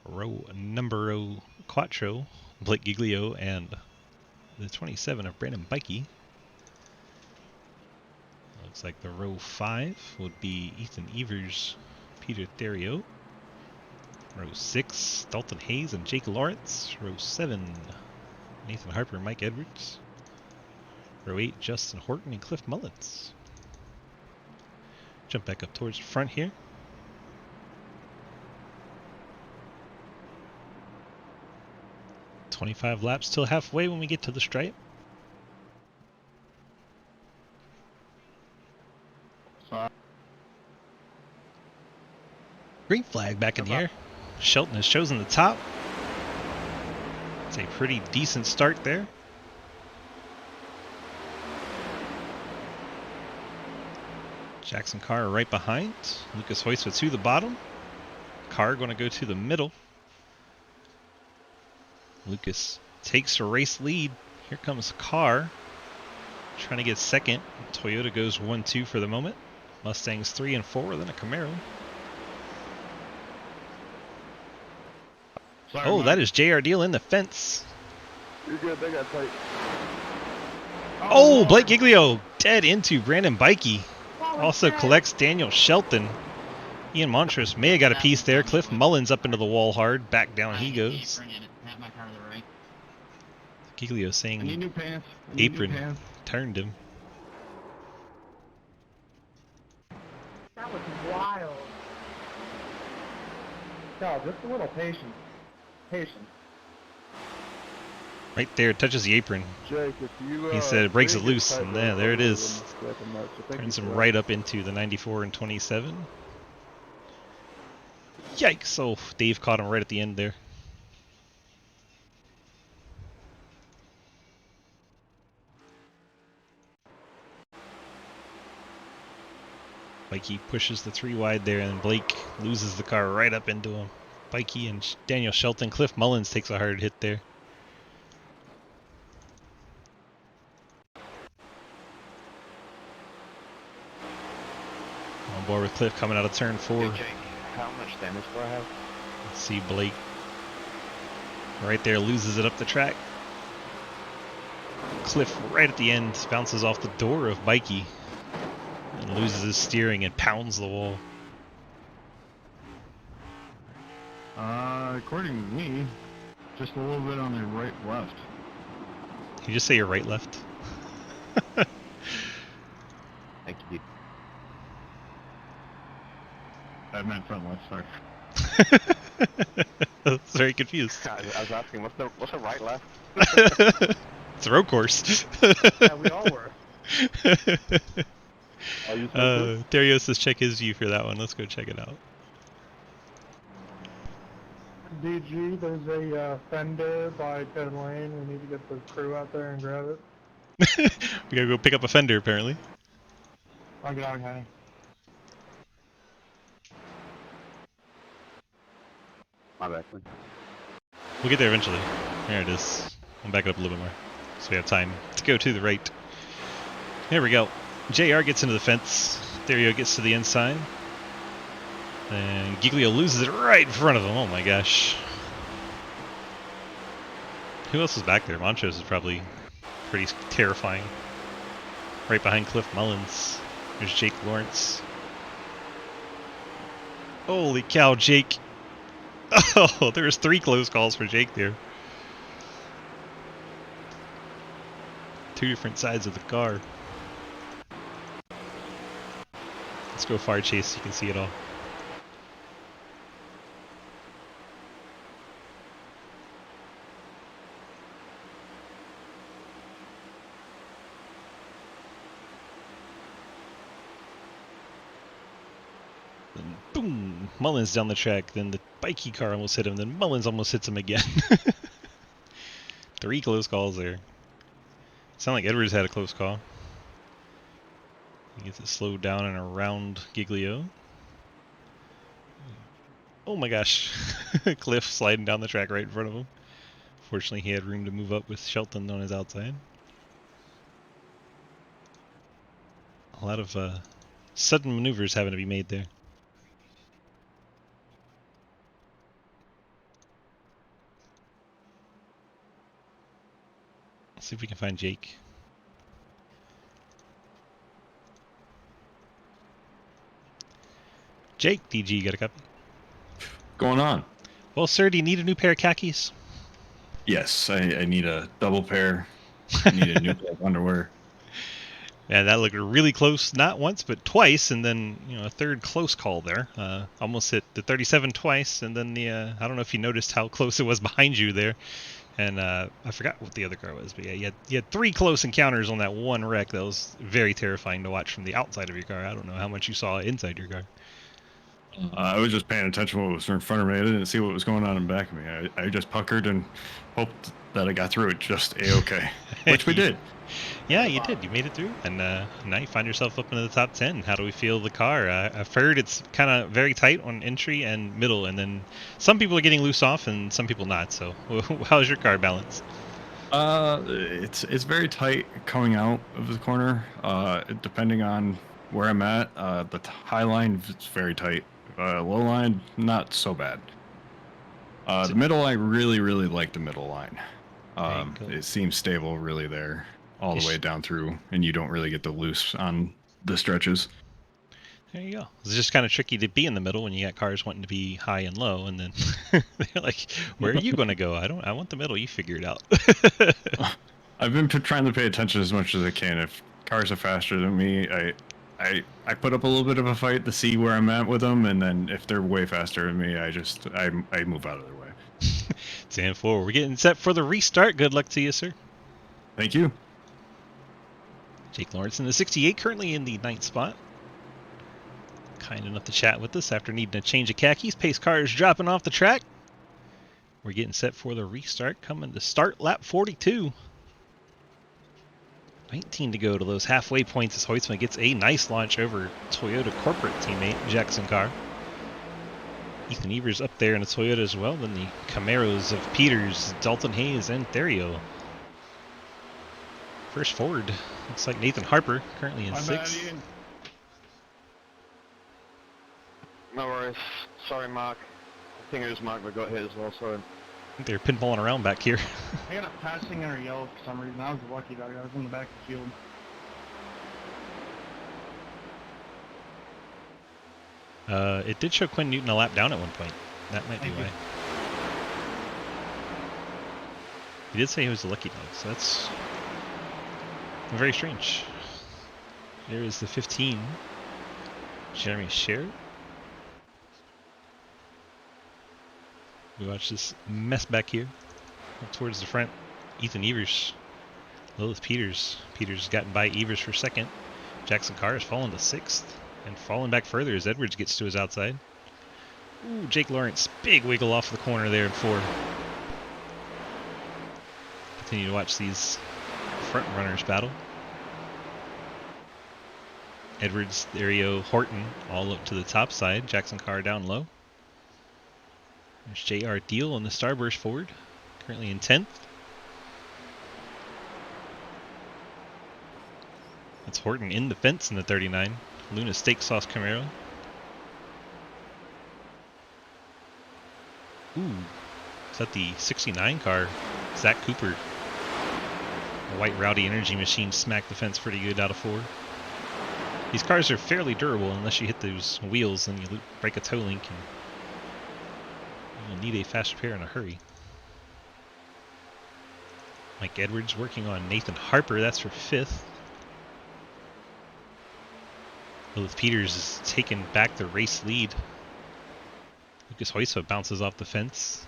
Row number quattro, Blake Giglio, and the 27 of Brandon Bikey. Looks like the row 5 would be Ethan Evers, Peter Theriot. Row 6, Dalton Hayes and Jake Lawrence. Row 7, Nathan Harper and Mike Edwards. Row 8, Justin Horton and Cliff Mullins. Jump back up towards the front here. "25 laps till halfway when we get to the stripe." Green flag back in the air. Shelton has chosen the top. It's a pretty decent start there. Jackson Carr right behind. Lucas Heusma to the bottom. Carr going to go to the middle. Lucas takes a race lead. Here comes Carr trying to get second. Toyota goes 1-2 for the moment. Mustangs 3 and 4, then a Camaro. Sorry, That is JR Deal in the fence. You're good. They got tight. Oh, Blake Giglio dead into Brandon Bikey. Also collects Daniel Shelton. Ian Montrose may have got a piece there. Cliff Mullins up into the wall hard. Back down he goes. Giglio I need saying new pants. I need new apron pants. turned him. That was wild. No, just a little patience. Patience. Right there, touches the apron. Jake, if you, He said it breaks it really get loose, tight and there, there it I'll is. step him up. So thank Turns you him for right up into the 94 and 27. Yikes! Oh, Dave caught him right at the end there. Bikey pushes the 3 wide there, and Blake loses the car right up into him. Bikey and Daniel Shelton. Cliff Mullins takes a hard hit there. On board with Cliff coming out of turn 4. Hey, Jake, how much damage do I have? Let's see Blake right there, loses it up the track. Cliff right at the end bounces off the door of Bikey and loses his steering and pounds the wall. According to me, just a little bit on the right left. Can you just say you're right left? Thank you. I meant front left, sorry. I was very confused. I was asking, what's the right left? It's a road course. Yeah, we all were. Are you supposed to? Dario says check his view for that one. Let's go check it out. DG, there's a fender by Ted Lane. We need to get the crew out there and grab it. We gotta go pick up a fender apparently. Okay. My bad, Quinn. We'll get there eventually. There it is. I'll back it up a little bit more, so we have time to go to the right. There we go. JR gets into the fence. Dario gets to the inside. And Giglio loses it right in front of him. Oh my gosh. Who else is back there? Montrose is probably pretty terrifying. Right behind Cliff Mullins. There's Jake Lawrence. Holy cow, Jake. Oh, there was 3 close calls for Jake there. 2 different sides of the car. Let's go far chase so you can see it all. Then boom! Mullins down the track, then the bikey car almost hit him, then Mullins almost hits him again. 3 close calls there. Sound like Edwards had a close call. He gets it slowed down and around Giglio. Oh my gosh. Cliff sliding down the track right in front of him. Fortunately, he had room to move up with Shelton on his outside. A lot of sudden maneuvers having to be made there. Let's see if we can find Jake. Jake, DG, got a copy? Going on? Well, sir, do you need a new pair of khakis? Yes, I need a double pair. I need a new pair of underwear. Yeah, that looked really close, not once, but twice, and then, a third close call there. Almost hit the 37 twice, and then I don't know if you noticed how close it was behind you there. And I forgot what the other car was, but yeah, you had 3 close encounters on that one wreck. That was very terrifying to watch from the outside of your car. I don't know how much you saw inside your car. I was just paying attention to what was in front of me. I didn't see what was going on in back of me. I just puckered and hoped that I got through it just a-okay, which we did. Yeah, you did. You made it through, and now you find yourself up into the top 10. How do we feel the car? I've heard it's kind of very tight on entry and middle, and then some people are getting loose off, and some people not. So, how's your car balance? It's very tight coming out of the corner. Depending on where I'm at, the high line is very tight. Low line, not so bad. The middle, I really like the middle line. It seems stable really there all the way down through, and you don't really get the loose on the stretches. There you go. It's just kind of tricky to be in the middle when you got cars wanting to be high and low, and then they're like, "Where are you going to go? I want the middle. You figure it out." I've been trying to pay attention as much as I can. If cars are faster than me, I put up a little bit of a fight to see where I'm at with them, and then if they're way faster than me, I move out of their way. 10-4. We're getting set for the restart. Good luck to you, sir. Thank you. Jake Lawrence in the 68, currently in the 9th spot. Kind enough to chat with us after needing a change of khakis. Pace cars dropping off the track. We're getting set for the restart. Coming to start lap 42. 19 to go to those halfway points as Hoytsma gets a nice launch over Toyota corporate teammate Jackson Carr. Ethan Evers up there in a Toyota as well. Then the Camaros of Peters, Dalton Hayes, and Therio. First forward, looks like Nathan Harper, currently in 6th. No worries. Sorry, Mark. I think it was Mark that got hit as well, sorry. I think they're pinballing around back here. I got a passing or yellow for some reason. I was lucky dog. I was in the back of the field. It did show Quinn Newton a lap down at one point. That might be why. He did say he was a lucky dog, so that's very strange. There is the 15. Jeremy Sherritt. We watch this mess back here. Up towards the front. Ethan Evers. Lilith Peters. Peters gotten by Evers for second. Jackson Carr has fallen to 6th and fallen back further as Edwards gets to his outside. Ooh, Jake Lawrence, big wiggle off the corner there in 4. Continue to watch these front runners battle. Edwards, Therio, Horton all up to the top side. Jackson Carr down low. There's J.R. Deal on the starburst forward, currently in 10th. That's Horton in the fence in the 39. Luna Steak Sauce Camaro. Ooh, is that the 69 car? Zach Cooper. The white Rowdy Energy Machine smacked the fence pretty good out of 4. These cars are fairly durable unless you hit those wheels and you break a toe link and you'll need a fast repair in a hurry. Mike Edwards working on Nathan Harper, that's for 5th. Lilith Peters is taking back the race lead. Lucas Hoysa bounces off the fence.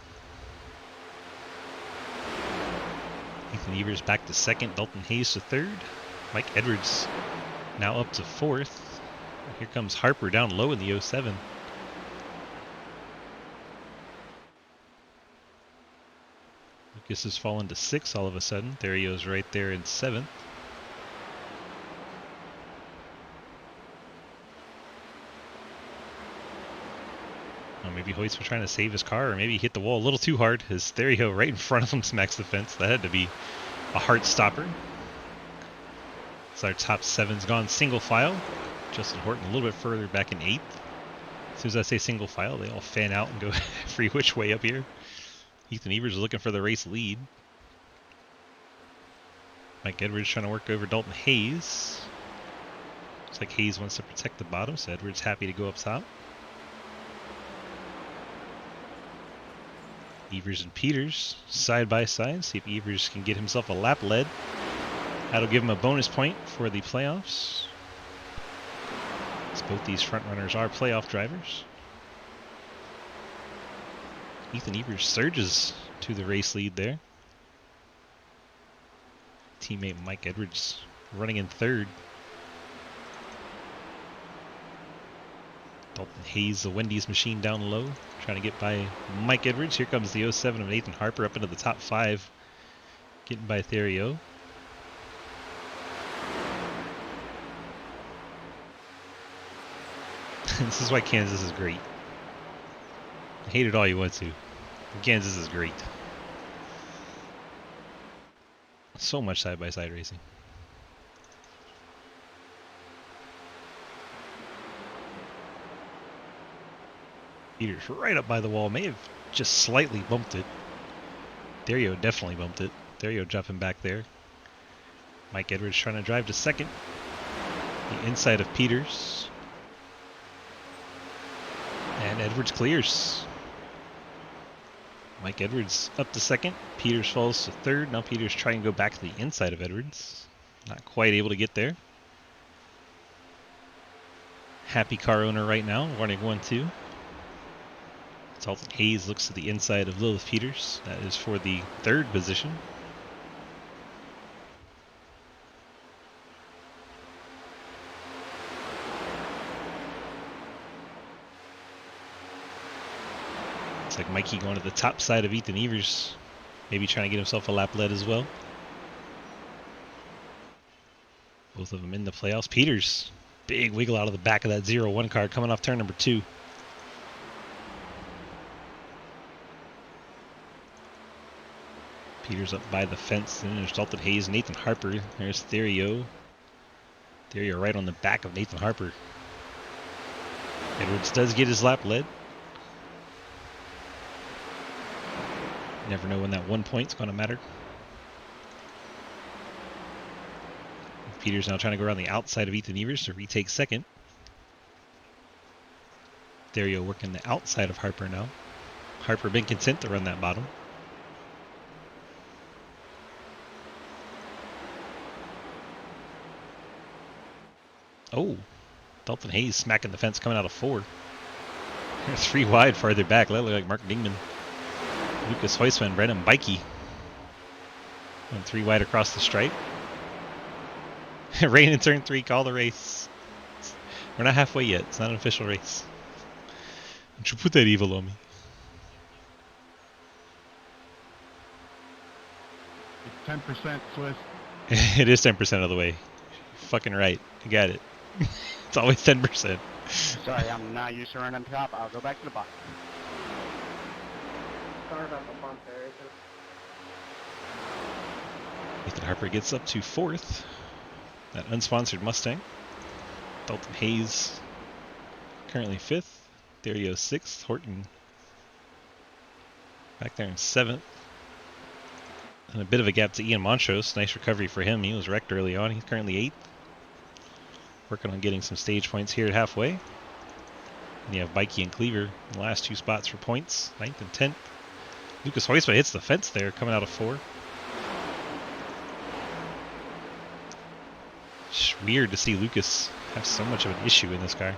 Ethan Evers back to 2nd, Dalton Hayes to 3rd. Mike Edwards now up to 4th. Here comes Harper down low in the 07. Lucas has fallen to 6th all of a sudden. Therio's right there in 7th. Maybe Hoyts was trying to save his car, or maybe he hit the wall a little too hard. His Therio right in front of him smacks the fence. That had to be a heart stopper. So our top 7's gone single file. Justin Horton a little bit further back in 8th. As soon as I say single file, they all fan out and go every which way up here. Ethan Evers is looking for the race lead. Mike Edwards trying to work over Dalton Hayes. Looks like Hayes wants to protect the bottom, so Edwards happy to go up top. Evers and Peters side by side. See if Evers can get himself a lap lead. That'll give him a bonus point for the playoffs. As both these front runners are playoff drivers. Ethan Evers surges to the race lead there. Teammate Mike Edwards running in 3rd. Dalton Hayes, the Wendy's machine down low, trying to get by Mike Edwards. Here comes the 07 of Nathan Harper up into the top 5, getting by Therio. This is why Kansas is great. Hate it all you want to. Kansas is great. So much side-by-side racing. Peters right up by the wall. May have just slightly bumped it. Therio definitely bumped it. Therio dropping back there. Mike Edwards trying to drive to 2nd. The inside of Peters. And Edwards clears. Mike Edwards up to 2nd. Peters falls to 3rd. Now Peters trying to go back to the inside of Edwards. Not quite able to get there. Happy car owner right now. Running 1-2. Dalton Hayes looks to the inside of Lilith Peters. That is for the 3rd position. Looks like Mikey going to the top side of Ethan Evers. Maybe trying to get himself a lap lead as well. Both of them in the playoffs. Peters, big wiggle out of the back of that 0-1 car coming off turn number 2. Peters up by the fence, and there's Dalton Hayes, Nathan Harper. There's Therio. Therio right on the back of Nathan Harper. Edwards does get his lap lead. Never know when that 1 point's going to matter. Peters now trying to go around the outside of Ethan Evers to retake 2nd. Therio working the outside of Harper now. Harper been content to run that bottom. Oh, Dalton Hayes smacking the fence coming out of 4. There's 3 wide farther back. That looked like Mark Dingman. Lucas Heusman, Brennan Bikey. And 3 wide across the stripe. Rain in turn 3, call the race. We're not halfway yet. It's not an official race. Don't you put that evil on me. It's 10% Swiss. It is 10% of the way. You're fucking right. I got it. It's always 10%. Sorry, I'm not used to running on top. I'll go back to the bottom. Sorry about the bump there. Nathan Harper gets up to 4th. That unsponsored Mustang. Dalton Hayes currently 5th. Dario 6th. Horton back there in 7th. And a bit of a gap to Ian Montrose. Nice recovery for him. He was wrecked early on. He's currently 8th. Working on getting some stage points here at halfway. And you have Bikey and Cleaver in the last 2 spots for points. 9th and 10th. Lucas Hoisma hits the fence there, coming out of 4. It's weird to see Lucas have so much of an issue in this car.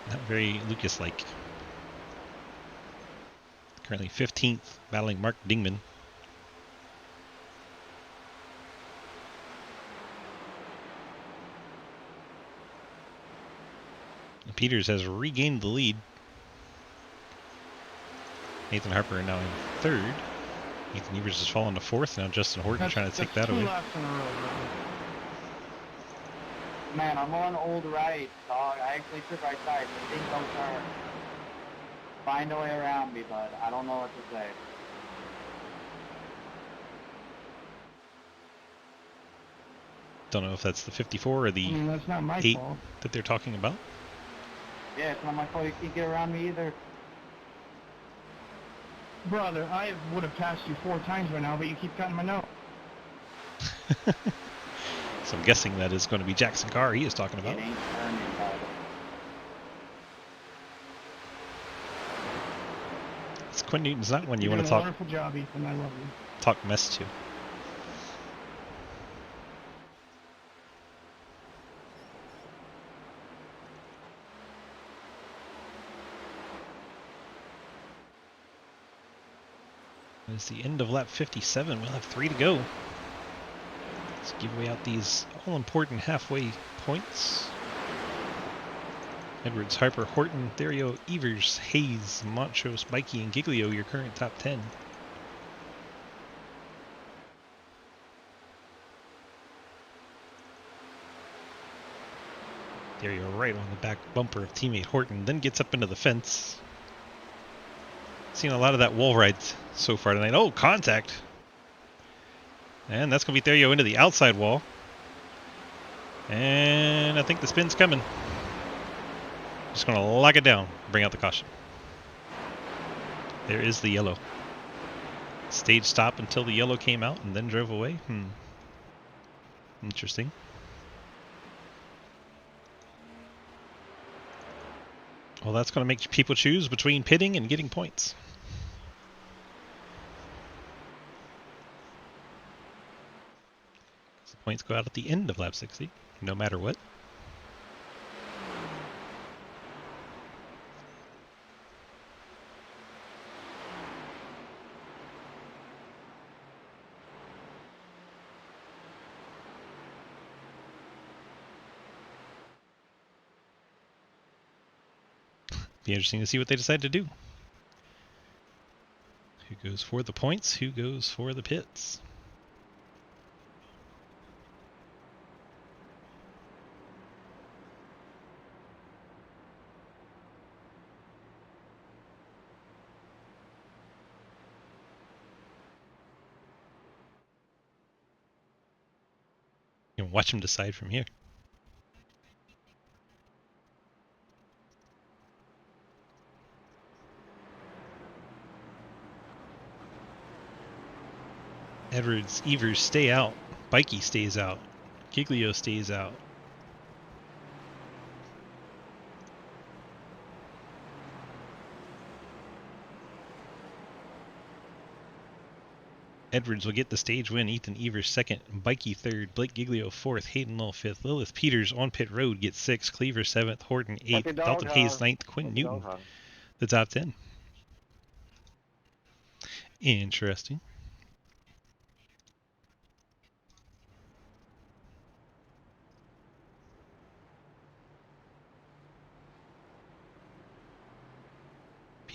Not very Lucas-like. Currently 15th, battling Mark Dingman. Peters has regained the lead. Nathan Harper now in 3rd. Nathan Evers has fallen to 4th. Now Justin Horton trying to take that away. Man, I'm on old right, dog. I actually took right side. The thing don't turn. Find a way around me, bud. I don't know what to say. Don't know if that's the 54 or the that's not my 8 fault. that they're talking about. Yeah, it's not my fault you can't get around me either. Brother, I would have passed you 4 times by now, but you keep cutting my nose. So I'm guessing that is going to be Jackson Carr he is talking about. It ain't turning, bud. It's Quinn Newton's not one you You're want to doing a talk wonderful job, Ethan. I love you. talk mess to. It's the end of lap 57. We'll have 3 to go. Let's give away out these all-important halfway points. Edwards, Harper, Horton, Dario, Evers, Hayes, Montrose, Bikey, and Giglio, your current top 10. Dario right on the back bumper of teammate Horton, then gets up into the fence. Seen a lot of that wall ride so far tonight. Oh, contact. And that's going to be Dario into the outside wall. And I think the spin's coming. Just going to lock it down. Bring out the caution. There is the yellow. Stage stop until the yellow came out and then drove away. Interesting. Well, that's going to make people choose between pitting and getting points. So points go out at the end of lap 60, no matter what. Be interesting to see what they decide to do. Who goes for the points? Who goes for the pits? You can watch them decide from here. Edwards, Evers stay out. Bikey stays out. Giglio stays out. Edwards will get the stage win. Ethan Evers second. Bikey third. Blake Giglio fourth. Hayden Lull fifth. Lilith Peters on pit road gets sixth. Cleaver seventh. Horton eighth. Dalton Hayes ninth. Quinn Newton the top 10. Interesting.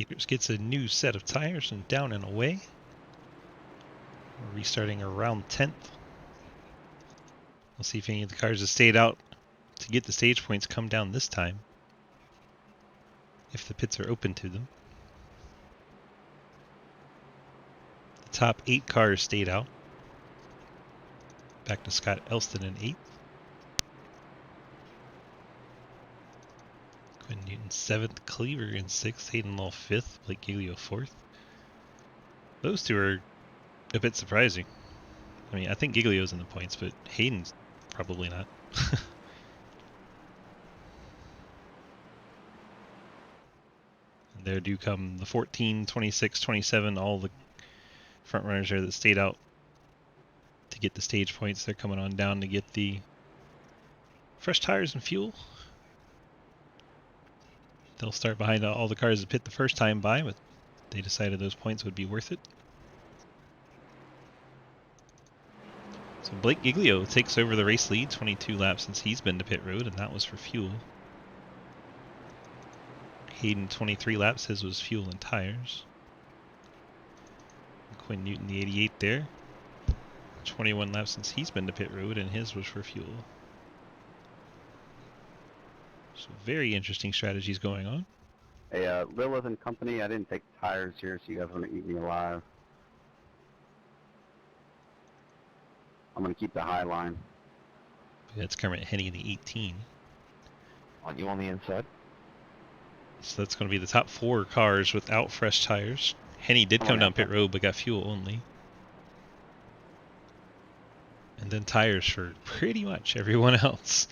Peters gets a new set of tires and down and away. We're restarting around 10th. We'll see if any of the cars that stayed out to get the stage points come down this time, if the pits are open to them. The top 8 cars stayed out. Back to Scott Elston in 8th. Quinn Newton 7th, Cleaver in 6th, Hayden Law 5th, Blake Giglio 4th. Those two are a bit surprising. I mean, I think Giglio's in the points, but Hayden's probably not. And there do come the 14, 26, 27, all the front runners there that stayed out to get the stage points. They're coming on down to get the fresh tires and fuel. They'll start behind all the cars that pit the first time by, but they decided those points would be worth it. So Blake Giglio takes over the race lead, 22 laps since he's been to pit road, and that was for fuel. Hayden 23 laps, his was fuel and tires. Quinn Newton the 88 there. 21 laps since he's been to pit road, and his was for fuel. So very interesting strategies going on. Hey, Lilith and company, I didn't take tires here, so you guys want to eat me alive. I'm going to keep the high line. That's Kermit Henny in the 18. On you on the inside? So that's going to be the top 4 cars without fresh tires. Henny did come down pit road, but got fuel only. And then tires for pretty much everyone else.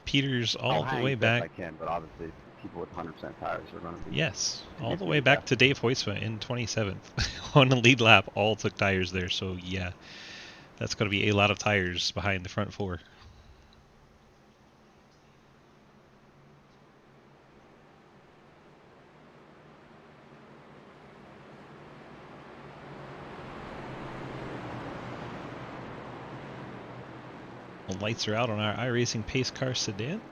Peters all the way back. I can, but obviously people with 100% tires are going to be... Yes, all the way back to Dave Hoysma in 27th. On the lead lap, all took tires there, so yeah. That's going to be a lot of tires behind the front 4. The lights are out on our iRacing Pace Car sedan.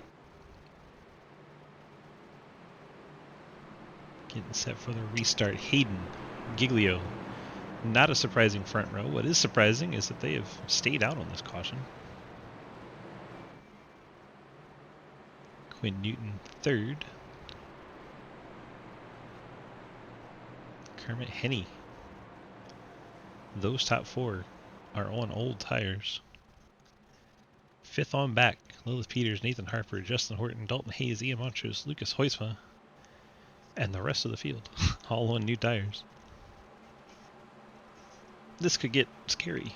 Getting set for the restart. Hayden, Giglio. Not a surprising front row. What is surprising is that they have stayed out on this caution. Quinn Newton 3rd. Kermit Henny. Those top 4 are on old tires. 5th on back, Lilith Peters, Nathan Harper, Justin Horton, Dalton Hayes, Ian Montrose, Lucas Hoysma, and the rest of the field, all on new tires. This could get scary.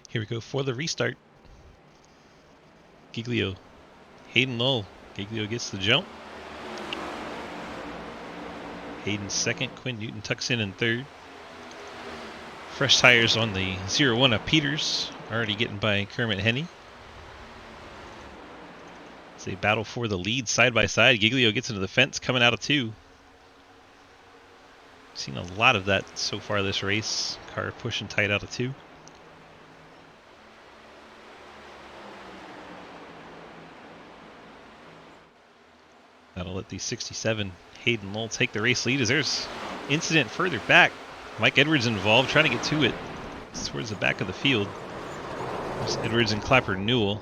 Here we go for the restart. Giglio, Hayden Lull. Giglio gets the jump. Hayden 2nd, Quinn Newton tucks in 3rd. Fresh tires on the 0-1 of Peters, already getting by Kermit Henny. It's a battle for the lead side by side. Giglio gets into the fence, coming out of 2. Seen a lot of that so far this race. Car pushing tight out of 2. That'll let the 67 Hayden Lull take the race lead as there's incident further back. Mike Edwards involved, trying to get to it. It's towards the back of the field. There's Edwards and Clapper Newell.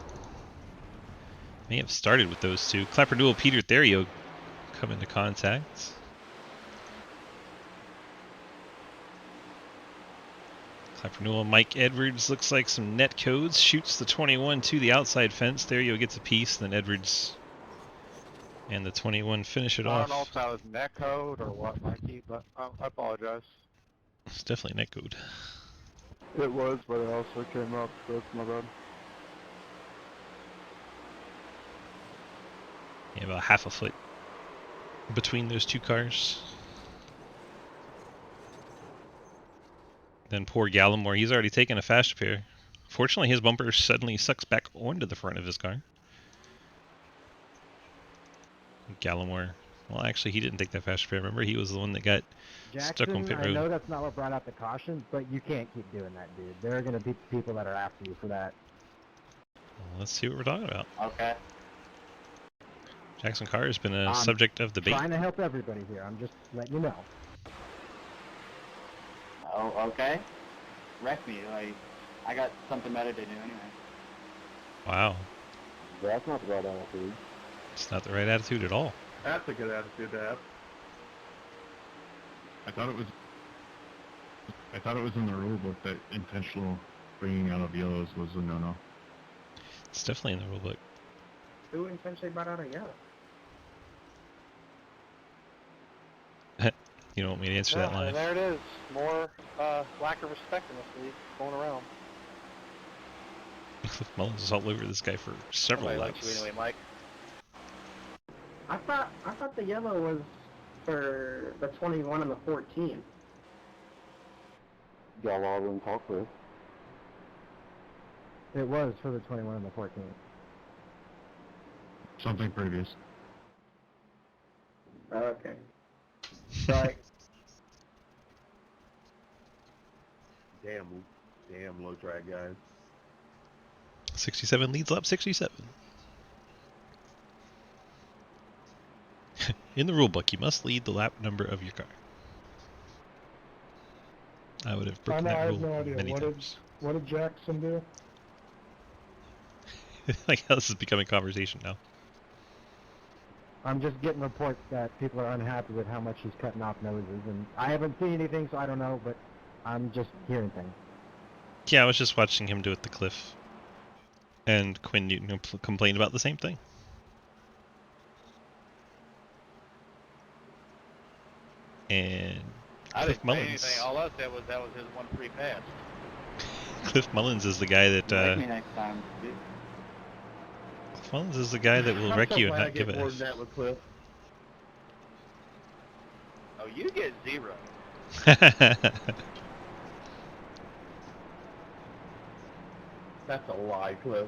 May have started with those two. Clapper Newell, Peter Therio come into contact. Clapper Newell, Mike Edwards looks like some net codes. Shoots the 21 to the outside fence. Therio gets a piece, then Edwards and the 21 finish it off. I don't know if that was net code or what, Mikey, but I apologize. It's definitely net code. It was, but it also came up, so it's my bad. Yeah, about half a foot between those two cars. Then poor Gallimore, he's already taken a fast repair. Fortunately, his bumper suddenly sucks back onto the front of his car. Gallimore, well, actually, he didn't take that fast repair. Remember, he was the one that got stuck on Jackson, pit I road. know that's not what brought out the caution, but you can't keep doing that, dude. There are going to be people that are after you for that. Well, let's see what we're talking about. Okay. Jackson Carr has been a I'm subject of debate. Trying to help everybody here. I'm just letting you know. Oh, okay. Wreck me. Like, I got something better to do anyway. Wow, That's not the right attitude. it's not the right attitude at all. That's a good attitude to have. I thought it was in the rule book that intentional bringing out of yellows was a no-no. It's definitely in the rule book. Who intentionally brought out a yellow? You don't want me to answer that And line. there it is. More lack of respect in this league going around. Cliff Mullins is all over this guy for several Nobody likes you laps. anyway, Mike. I thought the yellow was for the 21 and the 14. Y'all all in talk with. It was for the 21 and the 14. Something previous. Okay. Sorry. Damn low drag guys. 67 leads lap 67. In the rulebook, you must lead the lap number of your car. I would have broken I that have rule no idea. many What times. did Jackson do? Like how this is becoming conversation now. I'm just getting reports that people are unhappy with how much he's cutting off noses, and I haven't seen anything, so I don't know, but I'm just hearing things. Yeah, I was just watching him do it to Cliff. And Quinn Newton complained about the same thing. And I Cliff didn't say Mullins. anything. All I said was that was his one free pass. Cliff Mullins is the guy that Wreck me next time, dude. Cliff Mullins is the guy that will I'm wreck so you and glad I not give get a more F. than that with Cliff. Oh, you get 0. That's a lie, Cliff.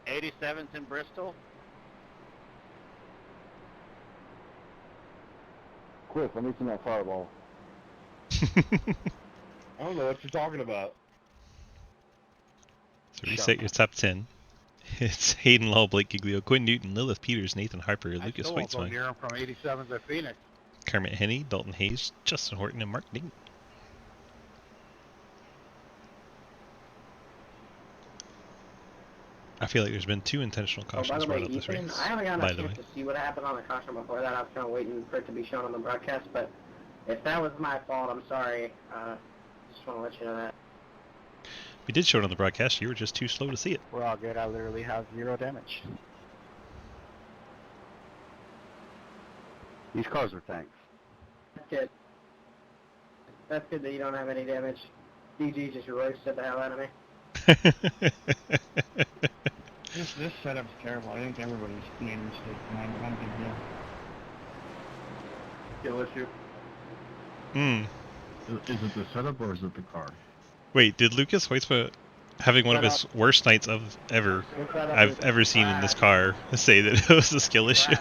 87's in Bristol. Cliff, let me see that fireball. I don't know what you're talking about. So reset your top 10. It's Hayden Law, Blake Giglio, Quinn Newton, Lilith Peters, Nathan Harper, I Lucas still won't go Weitzman, near him from 87's at Phoenix. Kermit Henney, Dalton Hayes, Justin Horton, and Mark Dean. I feel like there's been 2 intentional Oh, by cautions the way, brought up this Ethan, race. I haven't gotten By a the way. chance to see what happened on the caution before that. I was kind of waiting for it to be shown on the broadcast, but if that was my fault, I'm sorry. Just want to let you know that. We did show it on the broadcast, you were just too slow to see it. We're all good. I literally have 0 damage. These cars are tanks. That's good. That's good that you don't have any damage. DG just roasted the hell out of me. This setup's terrible. I think everybody's made a mistake tonight. Not a big deal. Kill issue. Is it the setup or is it the car? Wait, did Lucas Weitzman having one of his worst nights of ever I've ever seen in this car say that it was a skill issue?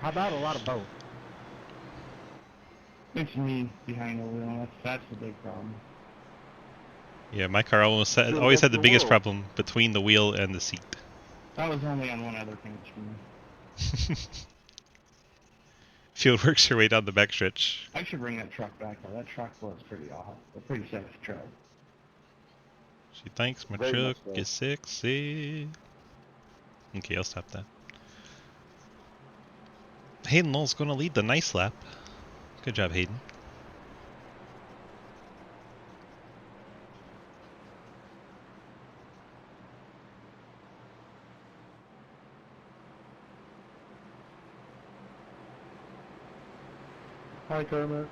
How about a lot of both? It's me behind the wheel. That's the big problem. Yeah, my car always had the biggest problem between the wheel and the seat. That was only on one other thing. Field works her way down the backstretch. I should bring that truck back though. That truck was pretty awful. A pretty sexy truck. She thinks my Very truck much so. is sexy. Okay, I'll stop that. Hayden Lowell's going to lead the nice lap. Good job, Hayden. Hi, Kermit.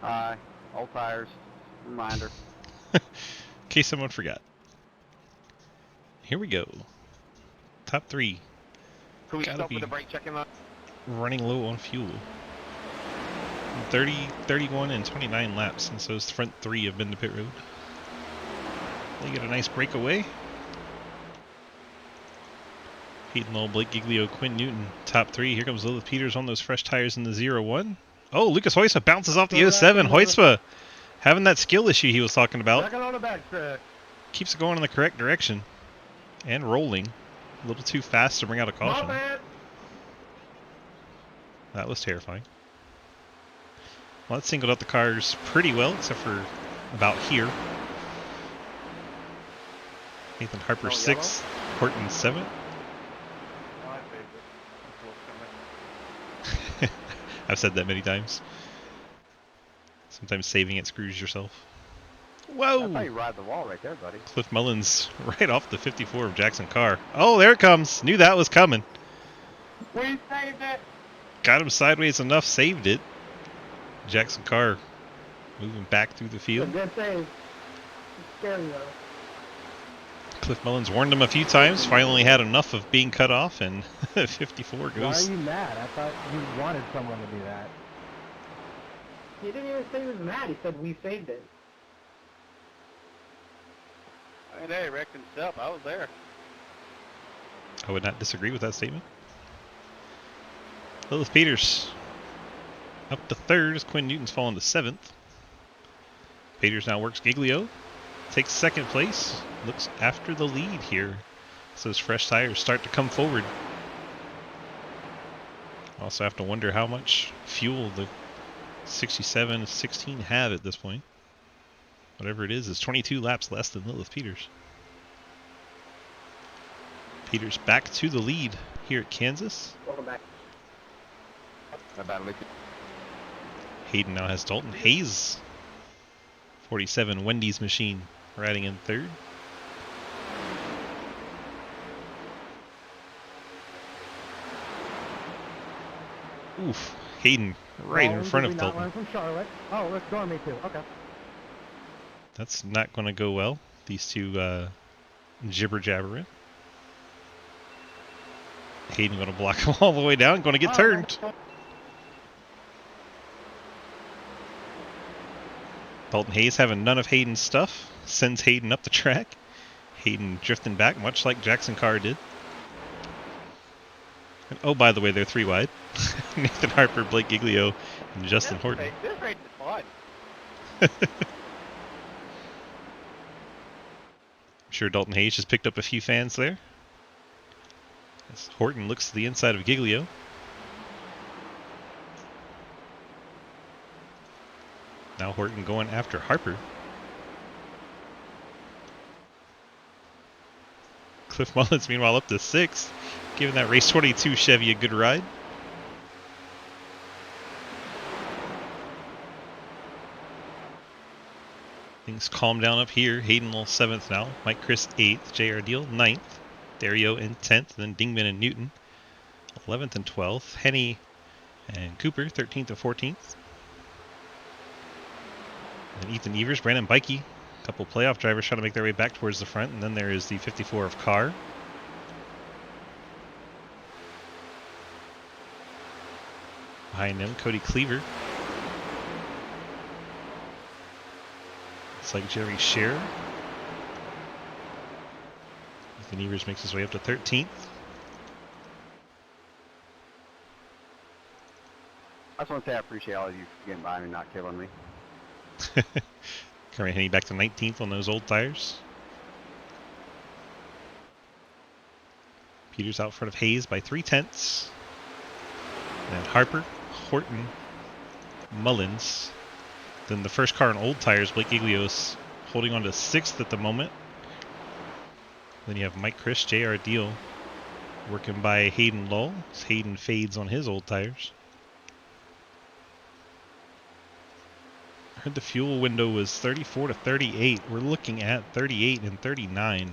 Hi. Old tires. Reminder. In case someone forgot. Here we go. Top 3. Can we Gotta stop be with the brake checking line? running low on fuel. 30, 31, and 29 laps since those front three have been to pit road. They get a nice breakaway. Peyton Lowell, Blake Giglio, Quinn Newton, top three. Here comes Lilith Peters on those fresh tires in the 0-1. Oh, Lucas Hoysma bounces off the 07. Hoysma having that skill issue he was talking about. Second on the back stretch. Keeps it going in the correct direction. And rolling. A little too fast to bring out a caution. That was terrifying. Well, that singled out the cars pretty well, except for about here. Nathan Harper 6th, Horton 7th. I've said that many times. Sometimes saving it screws yourself. Whoa! That's how you ride the wall right there, buddy. Cliff Mullins right off the 54 of Jackson Carr. Oh, there it comes. Knew that was coming. We saved it. Got him sideways enough, saved it. Jackson Carr moving back through the field. Good save. It's scary though. Cliff Mullins warned him a few times, finally had enough of being cut off, and 54 Why goes. are you mad? I thought you wanted someone to do that. He didn't even say he was mad. He said we saved it. Hey, wrecked himself. I was there. I would not disagree with that statement. Lilith Peters up to third as Quinn Newton's fallen to 7th. Peters now works Giglio. Takes second place. Looks after the lead here. So those fresh tires start to come forward. Also have to wonder how much fuel the 67-16 have at this point. Whatever it is 22 laps less than Lilith Peters. Peters back to the lead here at Kansas. Welcome back. Hayden now has Dalton Hayes. 47 Wendy's machine riding in third. Oof. Hayden right in front of Not Dalton. learn from Charlotte. Oh, let's go on me too. Okay. That's not going to go well. These two jibber jabbering. Hayden going to block him all the way down. Going to get turned. Dalton Hayes having none of Hayden's stuff. Sends Hayden up the track. Hayden drifting back, much like Jackson Carr did. And, oh, by the way, they're three wide. Nathan Harper, Blake Giglio, and Justin Horton. This race is fun. I'm sure Dalton Hayes just picked up a few fans there. As Horton looks to the inside of Giglio. Now Horton going after Harper. Cliff Mullins, meanwhile, up to 6th, giving that race 22 Chevy a good ride. Things calm down up here. Hayden Lowell 7th now. Mike Chris 8th. J.R. Deal 9th. Dario in 10th. And then Dingman and Newton 11th and 12th. Henny and Cooper 13th and 14th. And Ethan Evers, Brandon Bikey. A couple playoff drivers trying to make their way back towards the front. And then there is the 54 of Carr. Behind him, Cody Cleaver. It's like Jerry Scherer. Ethan Evers makes his way up to 13th. I just want to say I appreciate all of you getting by me and not killing me. Currently heading back to 19th on those old tires. Peters out front of Hayes by 3/10. And Harper, Horton, Mullins. Then the first car on old tires, Blake Giglio's holding on to 6th at the moment. Then you have Mike Chris, J.R. Deal working by Hayden Lowell. As Hayden fades on his old tires. I heard the fuel window was 34 to 38. We're looking at 38 and 39.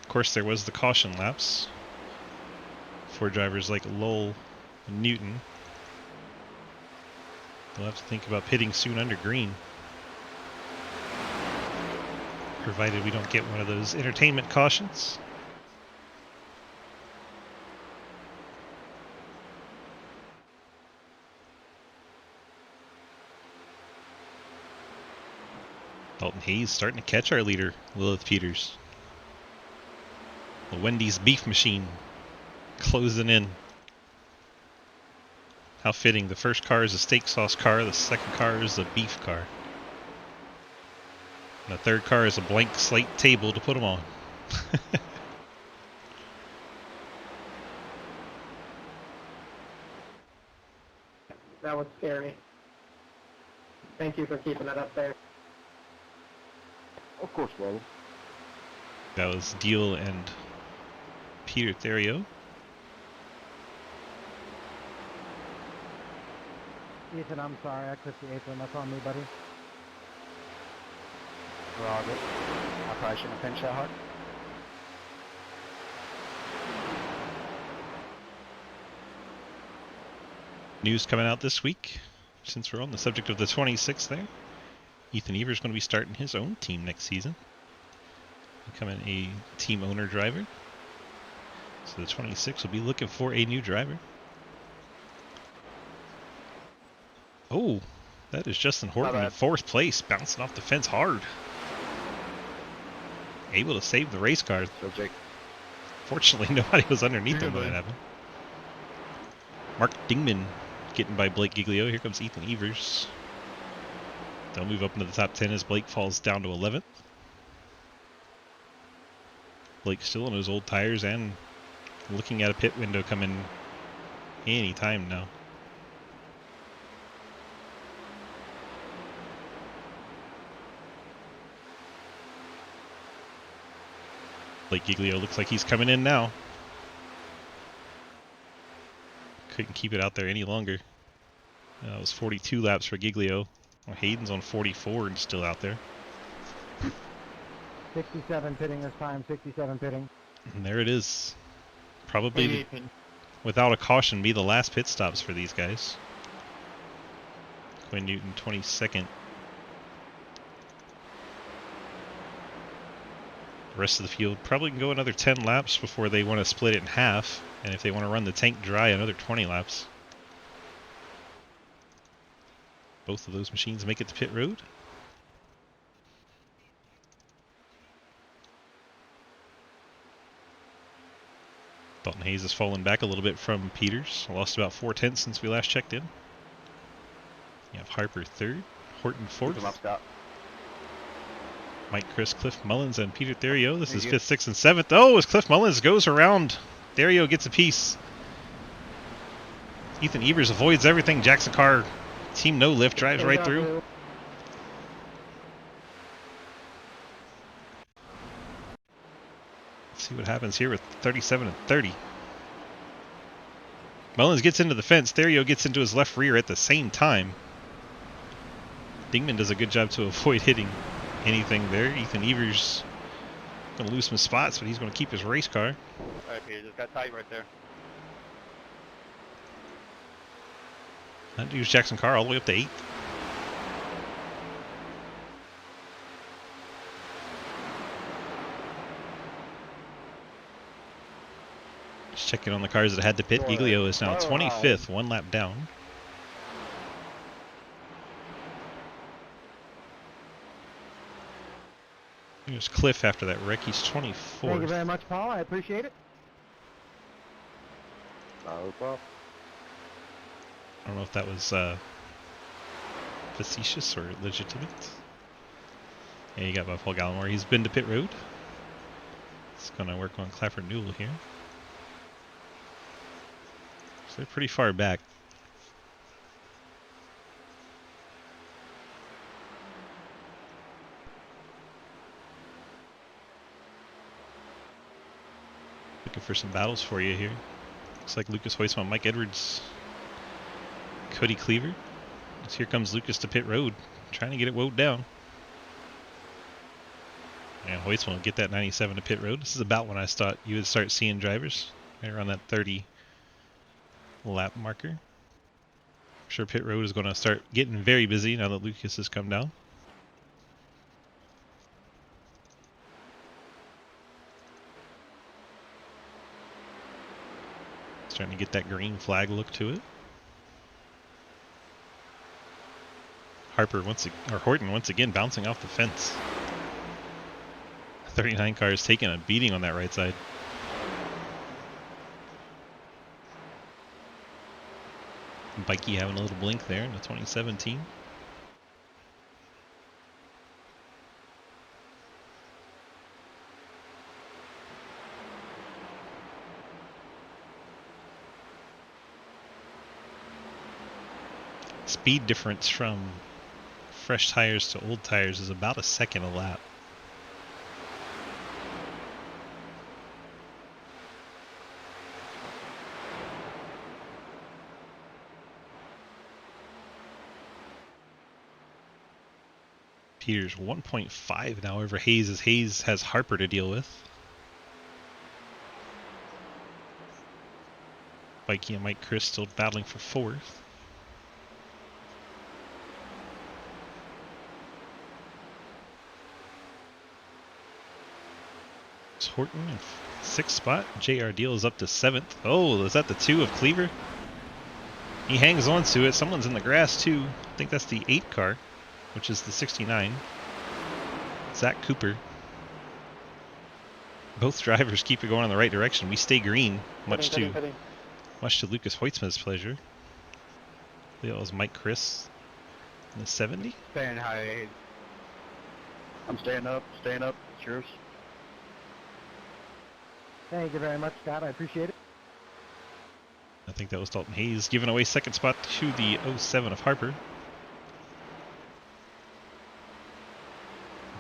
Of course, there was the caution laps for drivers like Lowell and Newton. They'll have to think about pitting soon under green. Provided we don't get one of those entertainment cautions. Dalton Hayes starting to catch our leader, Lilith Peters. The Wendy's beef machine closing in. How fitting. The first car is a steak sauce car. The second car is a beef car. And the third car is a blank slate table to put them on. That was scary. Thank you for keeping it up there. Of course, brother. That was Deal and Peter Therio. Ethan, I'm sorry, I clipped the apron. That's on me, buddy. We're all good. I probably shouldn't have pinched that hard. News coming out this week, since we're on the subject of the 26th there. Ethan Evers going to be starting his own team next season. Becoming a team owner driver. So the 26 will be looking for a new driver. Oh, that is Justin Horton in 4th place, bouncing off the fence hard. Able to save the race car. So Jake. Fortunately, nobody was underneath him when that happened. Mark Dingman getting by Blake Giglio. Here comes Ethan Evers. They'll move up into the top 10 as Blake falls down to 11th. Blake still on his old tires and looking at a pit window coming any time now. Blake Giglio looks like he's coming in now. Couldn't keep it out there any longer. It was 42 laps for Giglio. Well, Hayden's on 44 and still out there. 67 pitting this time, 67 pitting. And there it is. Probably, without a caution, be the last pit stops for these guys. Quinn Newton, 22nd. The rest of the field probably can go another 10 laps before they want to split it in half. And if they want to run the tank dry, another 20 laps. Both of those machines make it to pit road. Dalton Hayes has fallen back a little bit from Peters. Lost about 4/10 since we last checked in. You have Harper 3rd, Horton 4th. Mike, Chris, Cliff Mullins, and Peter Therio. This is 5th, 6th, and 7th. Oh, as Cliff Mullins goes around, Therio gets a piece. Ethan Evers avoids everything. Jackson Carr, team no lift, drives right through. Let's see what happens here with 37 and 30. Mullins gets into the fence. Therio gets into his left rear at the same time. Dingman does a good job to avoid hitting anything there. Ethan Evers going to lose some spots, but he's going to keep his race car. Alright, Peter, just got tight right there. That dude's Jackson Carr all the way up to 8th. Just checking on the cars that had to pit. Giglio is now 25th, 1 lap down. Here's Cliff after that wreck. He's 24th. Thank you very much, Paul. I appreciate it. No problem. I don't know if that was facetious or legitimate. Yeah, you got by Paul Gallimore. He's been to pit road. He's going to work on Clafford Newell here. So they're pretty far back. Looking for some battles for you here. Looks like Lucas Hoisman, Mike Edwards, Cody Cleaver. So here comes Lucas to pit road, trying to get it woed down. And Hoisman will get that 97 to pit road. This is about when I thought you would start seeing drivers, right around that 30 lap marker. I'm sure pit road is going to start getting very busy now that Lucas has come down. Starting to get that green flag look to it. Horton once again bouncing off the fence. 39 car is taking a beating on that right side. Bikey having a little blink there in the 2017. Speed difference from fresh tires to old tires is about a second a lap. Peters 1.5 now over Hayes as Hayes has Harper to deal with. Bikey and Mike Chris still battling for fourth. It's Horton in sixth spot. JR Deal is up to seventh. Oh, is that the 2 of Cleaver? He hangs on to it. Someone's in the grass too. I think that's the 8 car, which is the 69. Zach Cooper. Both drivers keep it going in the right direction. We stay green, much to Lucas Hoytsma's pleasure. That was Mike Chris in the 70. Staying high. I'm staying up. It's yours. Thank you very much, Scott. I appreciate it. I think that was Dalton Hayes giving away second spot to the 07 of Harper.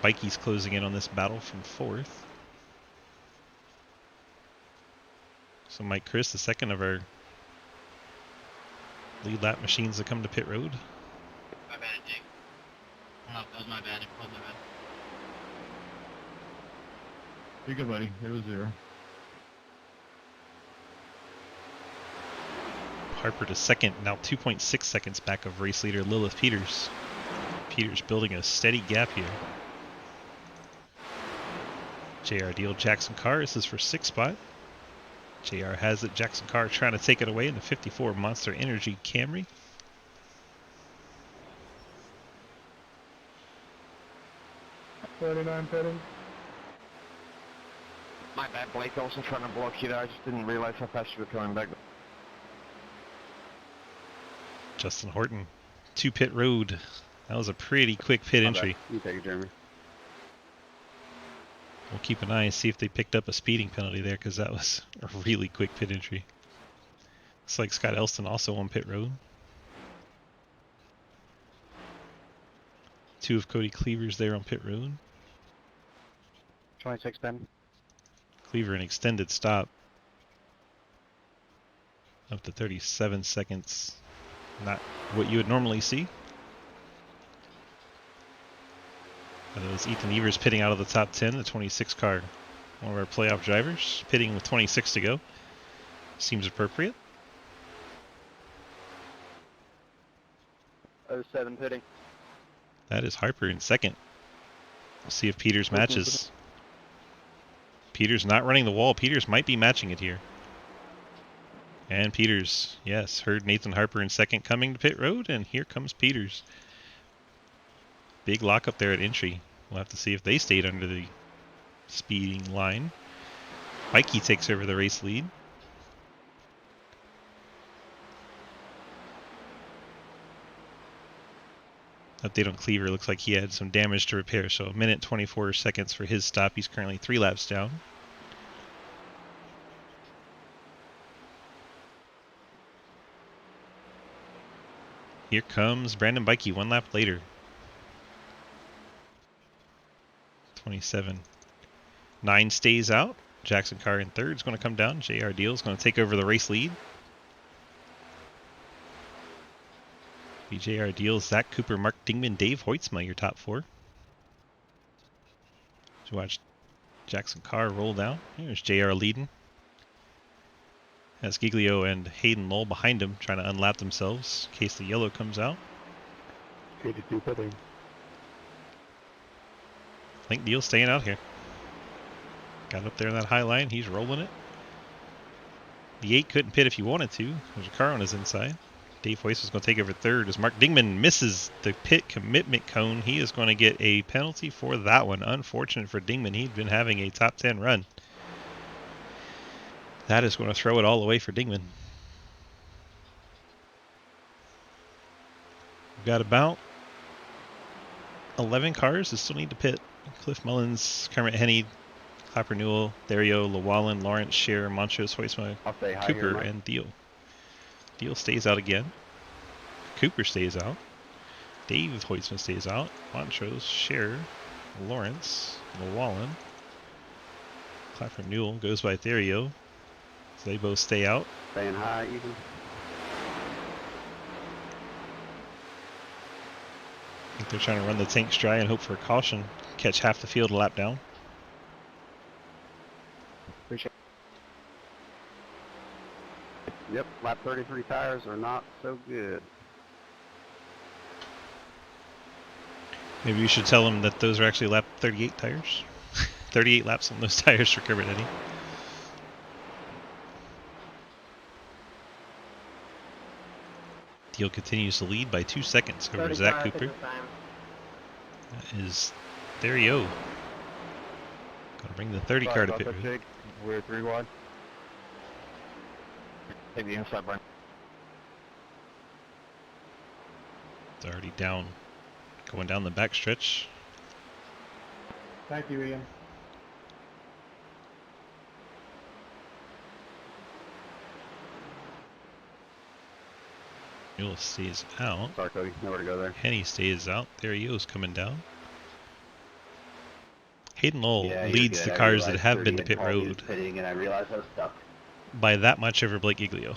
Bikey's closing in on this battle from fourth. So Mike Chris, the second of our lead lap machines that come to pit road. My bad, Jake. No, that was my bad. It was my bad. You're good, buddy. It was 0. Harper to second, now 2.6 seconds back of race leader Lilith Peters. Peters building a steady gap here. JR Deal, Jackson Carr. This is for 6th spot. JR has it. Jackson Carr trying to take it away in the 54 Monster Energy Camry. $39 pitting. My bad, Blake. I was trying to block you there. I just didn't realize how fast you were coming back. Justin Horton, 2 pit road. That was a pretty quick pit entry. You take it, Jeremy. We'll keep an eye and see if they picked up a speeding penalty there, because that was a really quick pit entry. Looks like Scott Elston also on pit road. 2 of Cody Cleaver's there on pit road. 26 10. Cleaver an extended stop. Up to 37 seconds. Not what you would normally see. That was Ethan Evers pitting out of the top 10, the 26 car. One of our playoff drivers, pitting with 26 to go. Seems appropriate. 07 pitting. That is Harper in second. We'll see if Peters matches. Peters not running the wall. Peters might be matching it here. And Peters, yes, heard Nathan Harper in second coming to pit road, and here comes Peters. Big lock up there at entry. We'll have to see if they stayed under the speeding line. Bikey takes over the race lead. Update on Cleaver, looks like he had some damage to repair, so 1 minute 24 seconds for his stop. He's currently 3 laps down. Here comes Brandon Bikey 1 lap later. 27. 9 stays out. Jackson Carr in third is going to come down. JR Deal is going to take over the race lead. JR Deal, Zach Cooper, Mark Dingman, Dave Hoytsma, your top 4. So watch Jackson Carr roll down. Here's JR leading. Has Giglio and Hayden Lowell behind him, trying to unlap themselves in case the yellow comes out. 82 pitting. I think Deal's staying out here. Got up there in that high line. He's rolling it. The 8 couldn't pit if he wanted to. There's a car on his inside. Dave Hoyce is going to take over third as Mark Dingman misses the pit commitment cone. He is going to get a penalty for that one. Unfortunate for Dingman. He'd been having a top 10 run. That is going to throw it all away for Dingman. We've got about 11 cars that still need to pit. Cliff Mullins, Kermit Henney, Clapper Newell, Dario, Llewellyn, Lawrence, Scheer, Montrose, Hoysma, I'll say hi Cooper, here, Mike. and Deal. Deal stays out again. Cooper stays out. Dave Hoytsman stays out. Montrose, Scheer, Lawrence, Llewellyn. Clapper Newell goes by Dario. So they both stay out. Saying hi, Ethan. I think they're trying to run the tanks dry and hope for a caution. Catch half the field a lap down. Yep, lap 33 tires are not so good. Maybe you should tell them that those are actually lap 38 tires. 38 laps on those tires for Kermit Henney. Deal continues to lead by 2 seconds over Zach Cooper. That is Dario. Gonna bring the 30 car to pit road. We're 3 wide. Take the inside line. It's already down. Going down the back stretch. Thank you, Ian. Newell stays out. Sorry, Cody. Nowhere to go there. Henny stays out. There he is coming down. Hayden Lowell Yeah, you're leads good. the I cars that realized have 30 been to and pit Harvey was road pitting, and I realized I was stuck. by that much over Blake Giglio.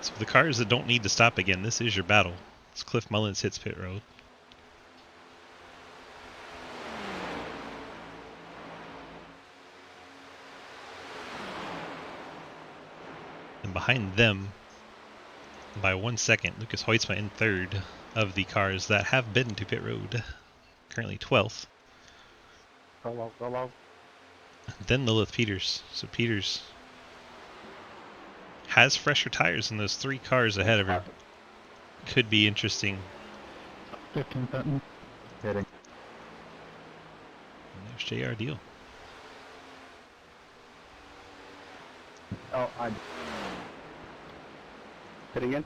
So the cars that don't need to stop again, this is your battle. It's Cliff Mullins hits pit road. And behind them, by 1 second, Lucas Hoytsma in third of the cars that have been to pit road. Currently 12th. Hello. Then Lilith Peters. So Peters has fresher tires than those 3 cars ahead of her. Could be interesting. 15 Fenton. Hitting. And there's JR Deal. Oh, I. Hit again.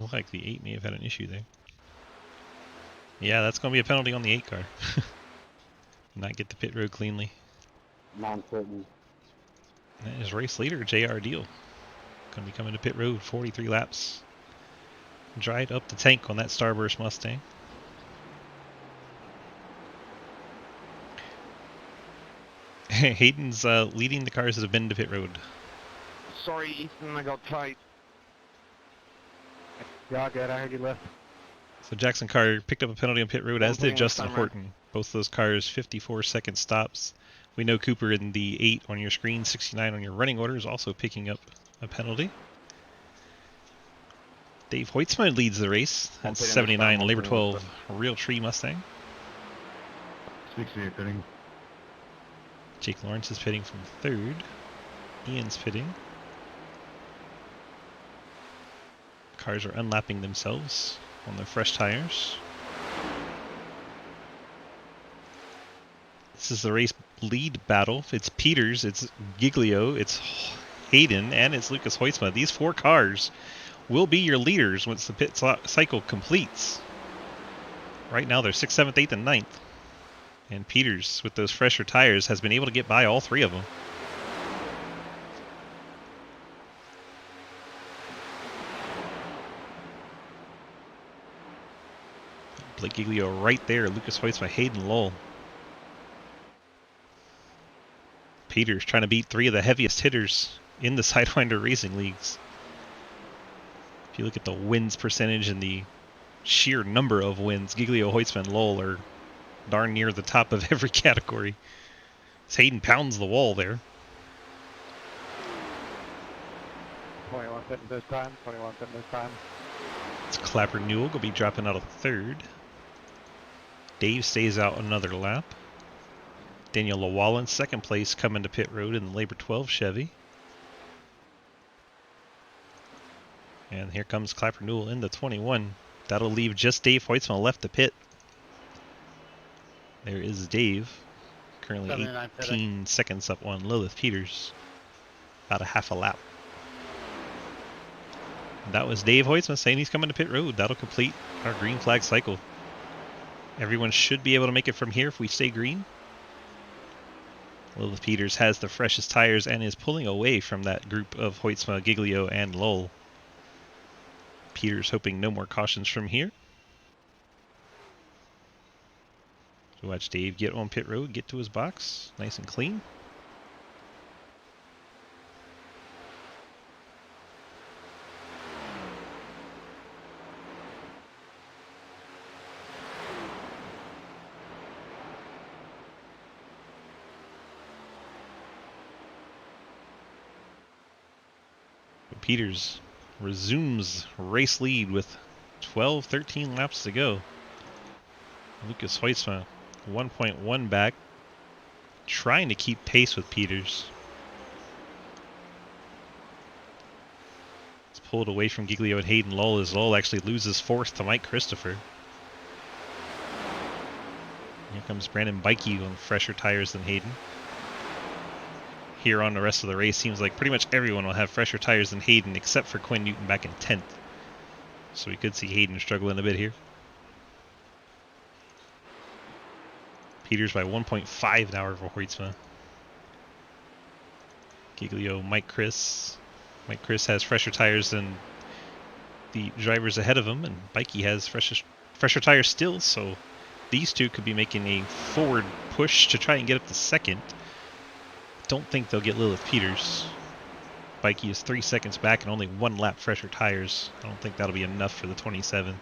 Looked like the 8 may have had an issue there. Yeah, that's going to be a penalty on the 8 car. Not get the pit road cleanly. Non-certain. And that is race leader JR Deal. Going to be coming to pit road 43 laps. Dried up the tank on that Starburst Mustang. Hayden's leading the cars that have been to pit road. Sorry, Ethan, I got tight. Yeah, good. I heard you left. So Jackson Carr picked up a penalty on pit road, as did Justin summer. Horton. Both those cars 54-second stops. We know Cooper in the 8 on your screen, 69 on your running order, is also picking up a penalty. Dave Hoytsma leads the race. That's 79 Labor 12 Real Tree Mustang. 68 pitting. Jake Lawrence is pitting from third. Ian's pitting. Cars are unlapping themselves on their fresh tires. This is the race lead battle. It's Peters, it's Giglio, it's Hayden, and it's Lucas Hoytsma. These 4 cars will be your leaders once the pit cycle completes. Right now they're 6th, 7th, 8th, and 9th. And Peters, with those fresher tires, has been able to get by all 3 of them. Blake Giglio right there. Lucas Hoytsma, Hayden Lowell. Peters trying to beat 3 of the heaviest hitters in the Sidewinder Racing Leagues. If you look at the wins percentage and the sheer number of wins, Giglio, Hoytsma, and Lowell are darn near the top of every category. As Hayden pounds the wall there. 21 fitting this time. 21 fitting this time. It's Clapper Newell will be dropping out of third. Dave stays out another lap. Daniel Llewellyn, second place, coming to pit road in the Labor 12 Chevy. And here comes Clapper Newell in the 21. That'll leave just Dave Hoitzma left to pit. There is Dave. Currently 79 pitting. 18 seconds up on Lilith Peters. About a half a lap. That was Dave Hoitzma saying he's coming to pit road. That'll complete our green flag cycle. Everyone should be able to make it from here if we stay green. Lilith Peters has the freshest tires and is pulling away from that group of Hoitzma, Giglio, and Lowell. Peters hoping no more cautions from here. So watch Dave get on pit road, get to his box, nice and clean. Peters resumes race lead with 13 laps to go. Lucas Hoitzma 1.1 back, trying to keep pace with Peters. It's pulled away from Giglio and Hayden Lowell as Lowell actually loses fourth to Mike Christopher. Here comes Brandon Bikey on fresher tires than Hayden. Here on the rest of the race, seems like pretty much everyone will have fresher tires than Hayden except for Quinn Newton back in 10th. So we could see Hayden struggling a bit here. Peters by 1.5 now over Hoitzma. Giglio, Mike Chris. Mike Chris has fresher tires than the drivers ahead of him, and Bikey has fresher tires still, so these two could be making a forward push to try and get up to second. Don't think they'll get Lilith Peters. Bikey is 3 seconds back and only 1 lap fresher tires. I don't think that'll be enough for the 27.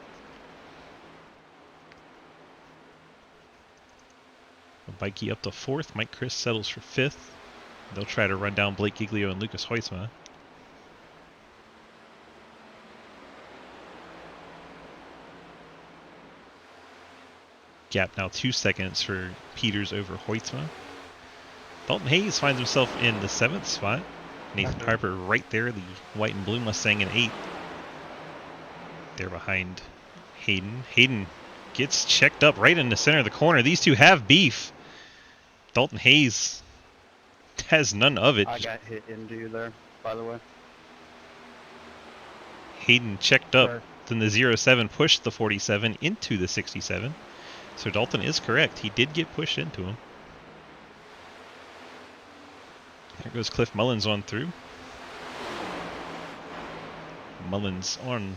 Bikey up to 4th. Mike Chris settles for 5th. They'll try to run down Blake Giglio and Lucas Hoitzma. Gap now 2 seconds for Peters over Hoitzma. Dalton Hayes finds himself in the 7th spot. Nathan Harper right there, the white and blue Mustang in 8th. They're behind Hayden. Hayden gets checked up right in the center of the corner. These two have beef. Dalton Hayes has none of it. I got hit into you there, by the way. Hayden checked up. Then the 07 pushed the 47 into the 67. So Dalton is correct. He did get pushed into him. There goes Cliff Mullins on through. Mullins on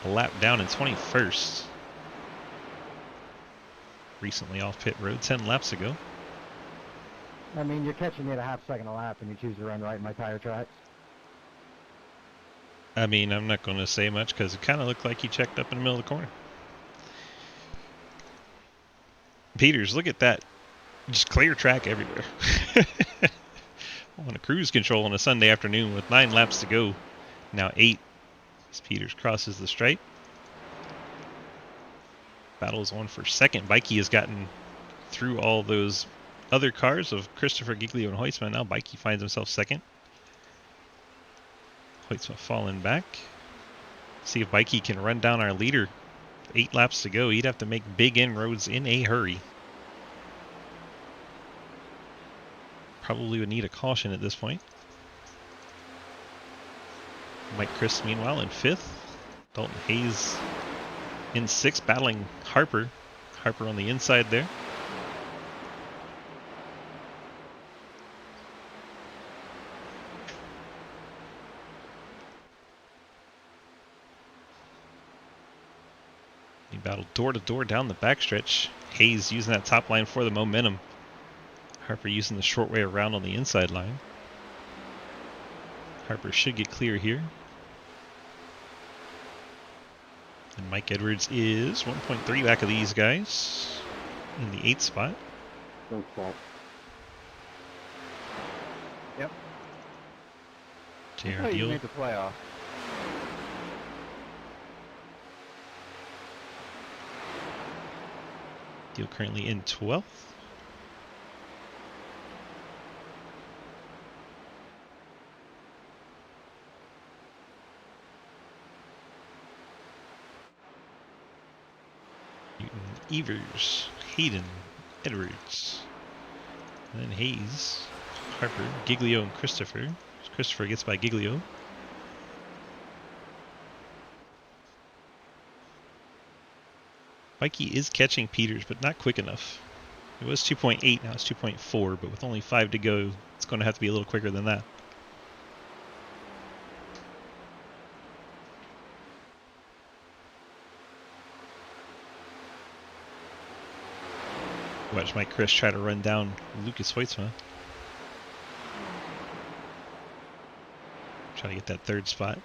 a lap down in 21st. Recently off pit road, 10 laps ago. I mean, you're catching me at a half second a lap and you choose to run right in my tire tracks. I mean, I'm not going to say much because it kind of looked like he checked up in the middle of the corner. Peters, look at that. Just clear track everywhere. On a cruise control on a Sunday afternoon with 9 laps to go. Now 8 as Peters crosses the stripe. Battles on for second. Bikey has gotten through all those other cars of Christopher, Giglio, and Hoitzma. Now Bikey finds himself second. Hoitzma falling back. See if Bikey can run down our leader. 8 laps to go. He'd have to make big inroads in a hurry. Probably would need a caution at this point. Mike Chris, meanwhile, in 5th. Dalton Hayes in 6th, battling Harper. Harper on the inside there. He battled door to door down the backstretch. Hayes using that top line for the momentum. Harper using the short way around on the inside line. Harper should get clear here. And Mike Edwards is 1.3 back of these guys in the 8th spot. Don't fault. Yep. JR You Deal. made the playoff. Deal currently in 12th. Evers, Hayden, Edwards. And then Hayes, Harper, Giglio, and Christopher. Christopher gets by Giglio. Mikey is catching Peters, but not quick enough. It was 2.8, now it's 2.4, but with only 5 to go, it's going to have to be a little quicker than that. Watch Mike Chris try to run down Lucas Hoytsma. Try to get that 3rd spot.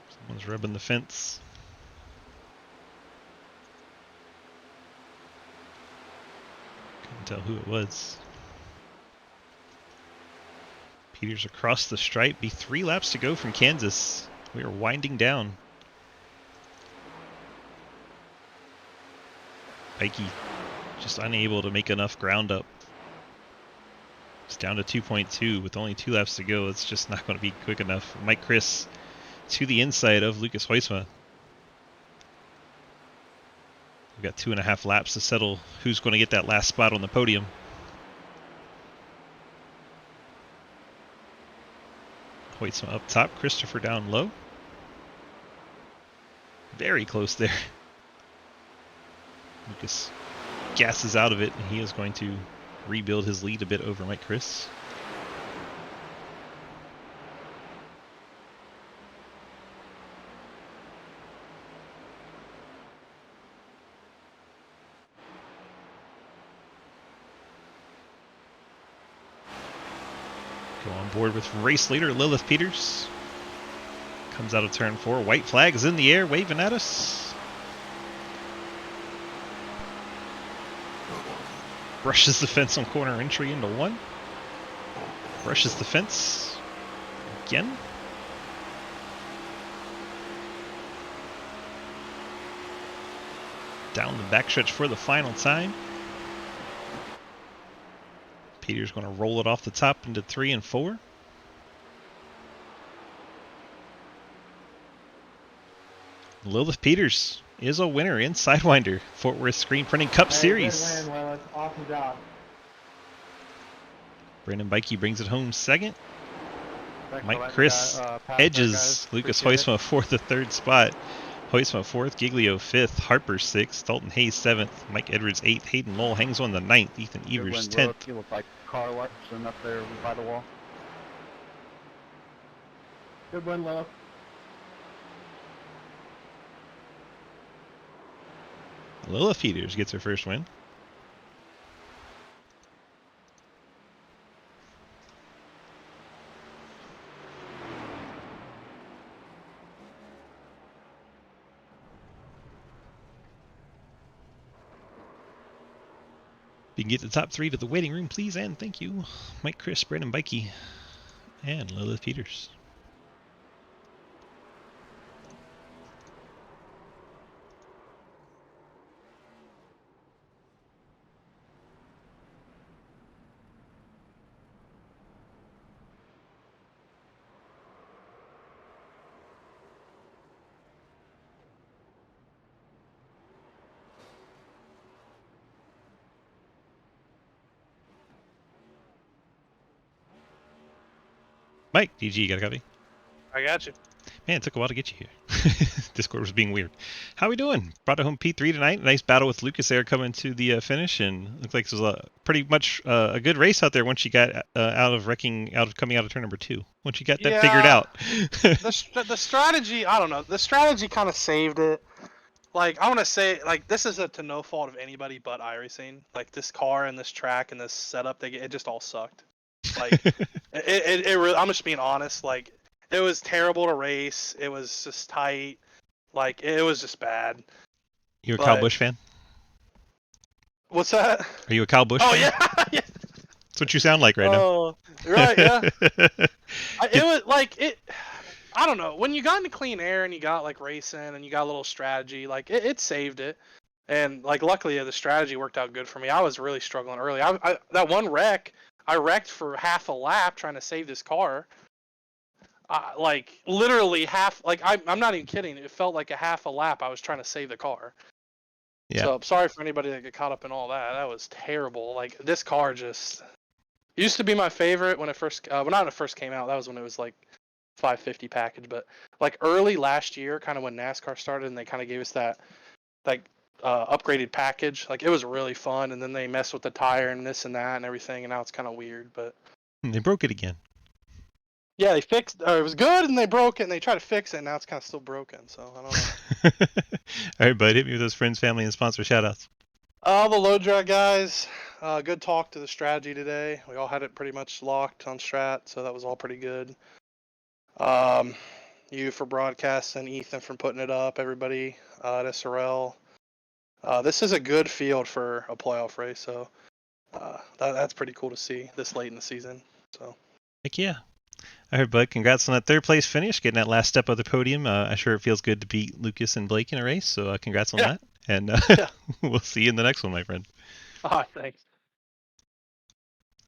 Someone's rubbing the fence. Couldn't tell who it was. Peters across the stripe. Be 3 laps to go from Kansas. We are winding down. Pikey just unable to make enough ground up. It's down to 2.2 with only 2 laps to go. It's just not going to be quick enough. Mike Chris to the inside of Lucas Hoytsma. We've got 2.5 laps to settle who's going to get that last spot on the podium. Hoytsma up top, Christopher down low. Very close there. Lucas gasses out of it, and he is going to rebuild his lead a bit over Mike Chris. Go on board with race leader Lilith Peters. Comes out of turn 4. White flag is in the air, waving at us. Brushes the fence on corner entry into 1. Brushes the fence again. Down the backstretch for the final time. Peter's going to roll it off the top into 3 and 4. Lilith Peters is a winner in Sidewinder Fort Worth Screen Printing Cup Series. Good win, Willis. Awesome job. Brandon Bikey brings it home 2nd. Thanks Mike for letting Chris pass there, edges guys. Lucas Appreciate Hoytsma for the 3rd spot. Hoytsma 4th, Giglio 5th, Harper 6th, Dalton Hayes 7th, Mike Edwards 8th, Hayden Lowell hangs on the 9th, Ethan Evers 10th. You look like car watching up there by the wall. Good win, Lilith. Lilith Peters gets her first win. If you can get the top 3 to the waiting room, please, and thank you. Mike Chris, Brandon Bikey, and Lilith Peters. Mike, DG, you got a copy? I got you. Man, it took a while to get you here. Discord was being weird. How we doing? Brought it home P3 tonight. Nice battle with Lucas there coming to the finish, and looks like it was pretty much a good race out there once you got coming out of turn number 2. Once you got that figured out. the strategy, I don't know. The strategy kind of saved it. Like, I want to say, like, this is to no fault of anybody but iRacing. Like, this car and this track and this setup, it just all sucked. Like, it really, I'm just being honest. Like, it was terrible to race. It was just tight. Like, it was just bad. You a Kyle Busch fan? What's that? Are you a Kyle Busch fan? Oh, yeah. That's what you sound like right now. Right, yeah. It was like, I don't know. When you got into clean air and you got like racing and you got a little strategy, like it saved it. And like luckily the strategy worked out good for me. I was really struggling early. I that one wreck, I wrecked for half a lap trying to save this car. Like literally half. Like I'm not even kidding. It felt like a half a lap. I was trying to save the car. Yeah. So I'm sorry for anybody that got caught up in all that. That was terrible. Like this car just used to be my favorite when it first. Well, not when it first came out. That was when it was like 550 package. But like early last year, kind of when NASCAR started, and they kind of gave us that like upgraded package. Like it was really fun. And then they messed with the tire and this and that and everything. And now it's kind of weird. But They broke it again. yeah, they fixed. It was good, and they broke it, and they tried to fix it, and now it's kind of still broken. So I don't know. All right, bud. Hit me with those friends, family, and sponsor shoutouts. The load drag guys. Good talk to the strategy today. We all had it pretty much locked on strat, so that was all pretty good. You for broadcasting, Ethan for putting it up, everybody at SRL. This is a good field for a playoff race, so that's pretty cool to see this late in the season. So. Heck yeah. All right, bud. Congrats on that third place finish, getting that last step of the podium. I'm sure it feels good to beat Lucas and Blake in a race, so congrats on that. And we'll see you in the next one, my friend. All right, thanks.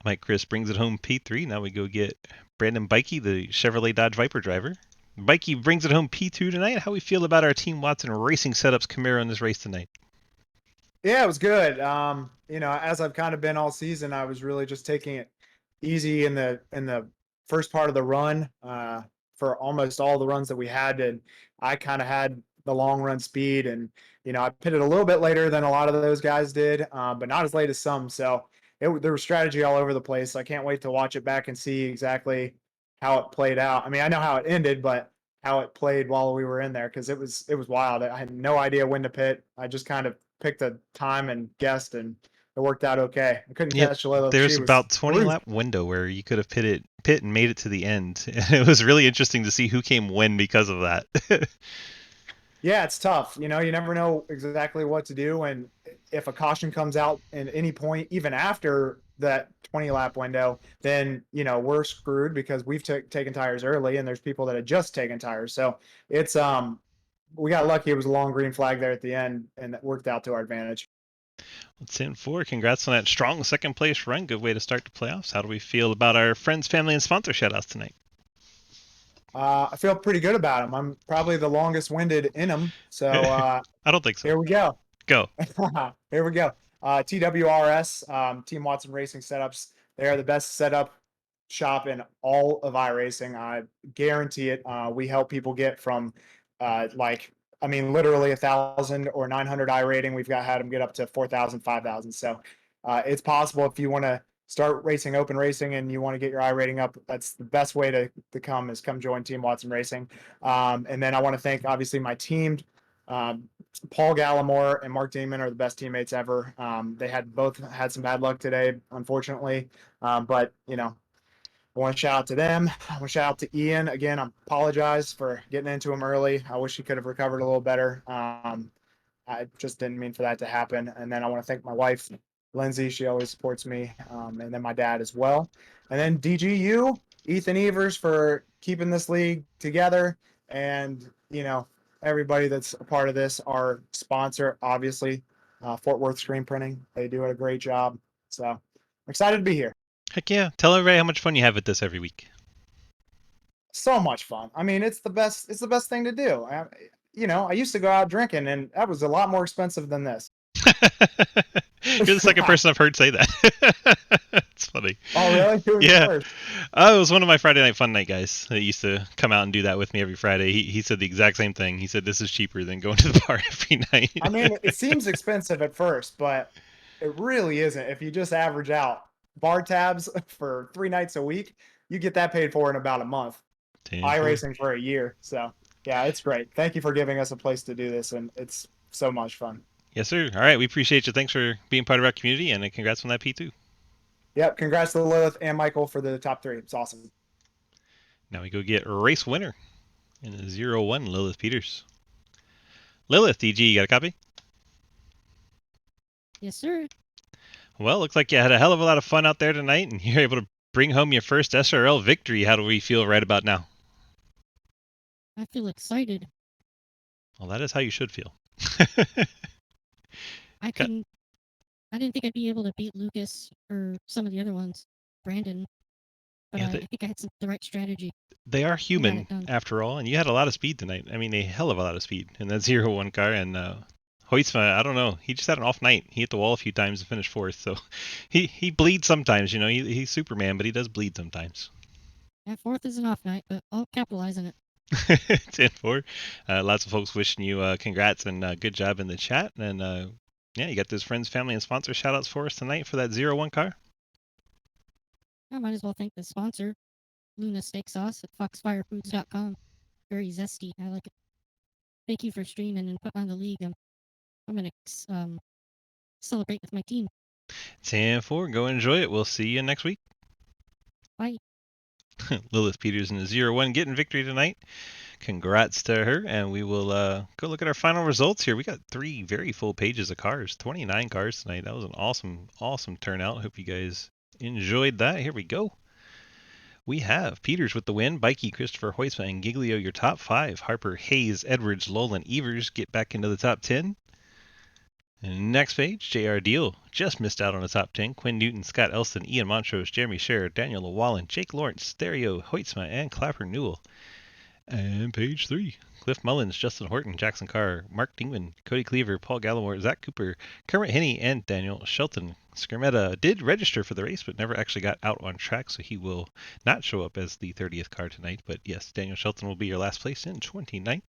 Mike Chris brings it home P3. Now we go get Brandon Bikey, the Chevrolet Dodge Viper driver. Bikey brings it home P2 tonight. How we feel about our Team Watson Racing Setups Camaro in this race tonight? Yeah, it was good. As I've kind of been all season, I was really just taking it easy in the first part of the run for almost all the runs that we had, and I kind of had the long run speed, and I pitted a little bit later than a lot of those guys did, but not as late as some. So there was strategy all over the place. I can't wait to watch it back and see exactly how it played out. I mean, I know how it ended, but how it played while we were in there, because it was wild. I had no idea when to pit. I just kind of picked a time and guessed, and it worked out okay. I couldn't catch Lilith. There's about 20 lap window where you could have pit and made it to the end. It was really interesting to see who came when because of that. Yeah, it's tough. You never know exactly what to do, and if a caution comes out at any point, even after that 20 lap window, then we're screwed because we've taken tires early, and there's people that had just taken tires. So it's we got lucky. It was a long green flag there at the end, and that worked out to our advantage. Let's in for. Congrats on that strong second place run. Good way to start the playoffs. How do we feel about our friends, family, and sponsor shoutouts tonight? I feel pretty good about them. I'm probably the longest winded in them. So I don't think so. Here we go. Go. Here we go. TWRS, Team Watson Racing Setups. They are the best setup shop in all of iRacing. I guarantee it. We help people get from literally 1,000 or 900 iRating. We've had them get up to 4,000, 5,000. So it's possible if you want to start racing open racing and you want to get your iRating up, that's the best way to come join Team Watson Racing. And then I want to thank, obviously, my team. Paul Gallimore and Mark Damon are the best teammates ever. They both had some bad luck today, unfortunately. But I want to shout out to them. I want to shout out to Ian. Again, I apologize for getting into him early. I wish he could have recovered a little better. I just didn't mean for that to happen. And then I want to thank my wife, Lindsay. She always supports me. And then my dad as well. And then DGU, Ethan Evers, for keeping this league together. And, everybody that's a part of this, our sponsor, obviously, Fort Worth Screen Printing. They do a great job. So I'm excited to be here. Heck yeah. Tell everybody how much fun you have with this every week. So much fun. I mean, it's the best thing to do. I used to go out drinking, and that was a lot more expensive than this. You're the second person I've heard say that. It's funny. Oh, really? Who was Yeah. first? It was one of my Friday Night Fun Night guys that used to come out and do that with me every Friday. He said the exact same thing. He said this is cheaper than going to the bar every night. I mean, it seems expensive at first, but it really isn't. If you just average out bar tabs for 3 nights a week, you get that paid for in about a month. iRacing for a year. So, yeah, it's great. Thank you for giving us a place to do this, and it's so much fun. Yes, sir. All right. We appreciate you. Thanks for being part of our community, and congrats on that P2. Yep. Congrats to Lilith and Michael for the top 3. It's awesome. Now we go get race winner in the 0-1, Lilith Peters. Lilith, DG, you got a copy? Yes, sir. Well, looks like you had a hell of a lot of fun out there tonight, and you're able to bring home your first SRL victory. How do we feel right about now? I feel excited. Well, that is how you should feel. I didn't think I'd be able to beat Lucas or some of the other ones. Brandon. But Yeah, I think I had the right strategy. they are got human it done. after all, and you had a lot of speed tonight. I mean, a hell of a lot of speed in that 0-1 car. And Hoytsma, I don't know, he just had an off night. He hit the wall a few times and finished fourth. So he bleeds sometimes. You know, he's Superman, but he does bleed sometimes. Yeah, fourth is an off night, but I'll capitalize on it. 10-4. Lots of folks wishing you congrats and good job in the chat. And yeah, you got those friends, family, and sponsor shout outs for us tonight for that 0-1 car. I might as well thank the sponsor, Luna Steak Sauce at foxfirefoods.com. Very zesty. I like it. Thank you for streaming and putting on the league. I'm going to celebrate with my team. 10-4. Go enjoy it. We'll see you next week. Bye. Lilith Peters in the 0-1 getting victory tonight. Congrats to her. And we will go look at our final results here. We got 3 very full pages of cars. 29 cars tonight. That was an awesome turnout. Hope you guys enjoyed that. Here we go. We have Peters with the win. Bikey, Christopher, Hoytsma, and Giglio your top 5. Harper, Hayes, Edwards, Lolan, Evers get back into the top 10. And next page, JR Deal just missed out on the top 10. Quinn Newton, Scott Elston, Ian Montrose, Jeremy Scherer, Daniel Llewellyn, Jake Lawrence, Stereo, Hoytsma, and Clapper Newell. And page 3, Cliff Mullins, Justin Horton, Jackson Carr, Mark Dingman, Cody Cleaver, Paul Gallimore, Zach Cooper, Kermit Henney, and Daniel Shelton. Skirmetta did register for the race, but never actually got out on track, so he will not show up as the 30th car tonight. But yes, Daniel Shelton will be your last place in 29th.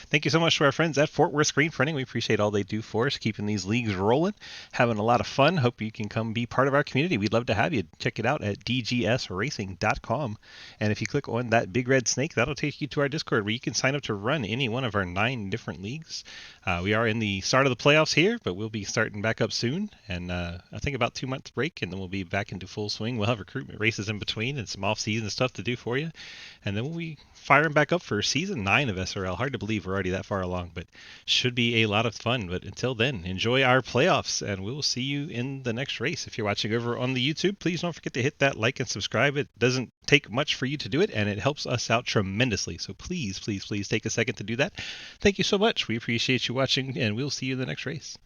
Thank you so much to our friends at Fort Worth Screen Printing. We appreciate all they do for us, keeping these leagues rolling, having a lot of fun. Hope you can come be part of our community. We'd love to have you. Check it out at dgsracing.com. And if you click on that big red snake, that'll take you to our Discord where you can sign up to run any one of our 9 different leagues. We are in the start of the playoffs here, but we'll be starting back up soon. And I think about 2 months break, and then we'll be back into full swing. We'll have recruitment races in between and some off-season stuff to do for you. And then we'll be firing back up for season 9 of SRL. Hard to believe we're already that far along, but should be a lot of fun. But until then, enjoy our playoffs, and we will see you in the next race. If you're watching over on the YouTube, please don't forget to hit that like and subscribe. It doesn't take much for you to do it, and it helps us out tremendously. So please take a second to do that. Thank you so much. We appreciate you watching, and we'll see you in the next race.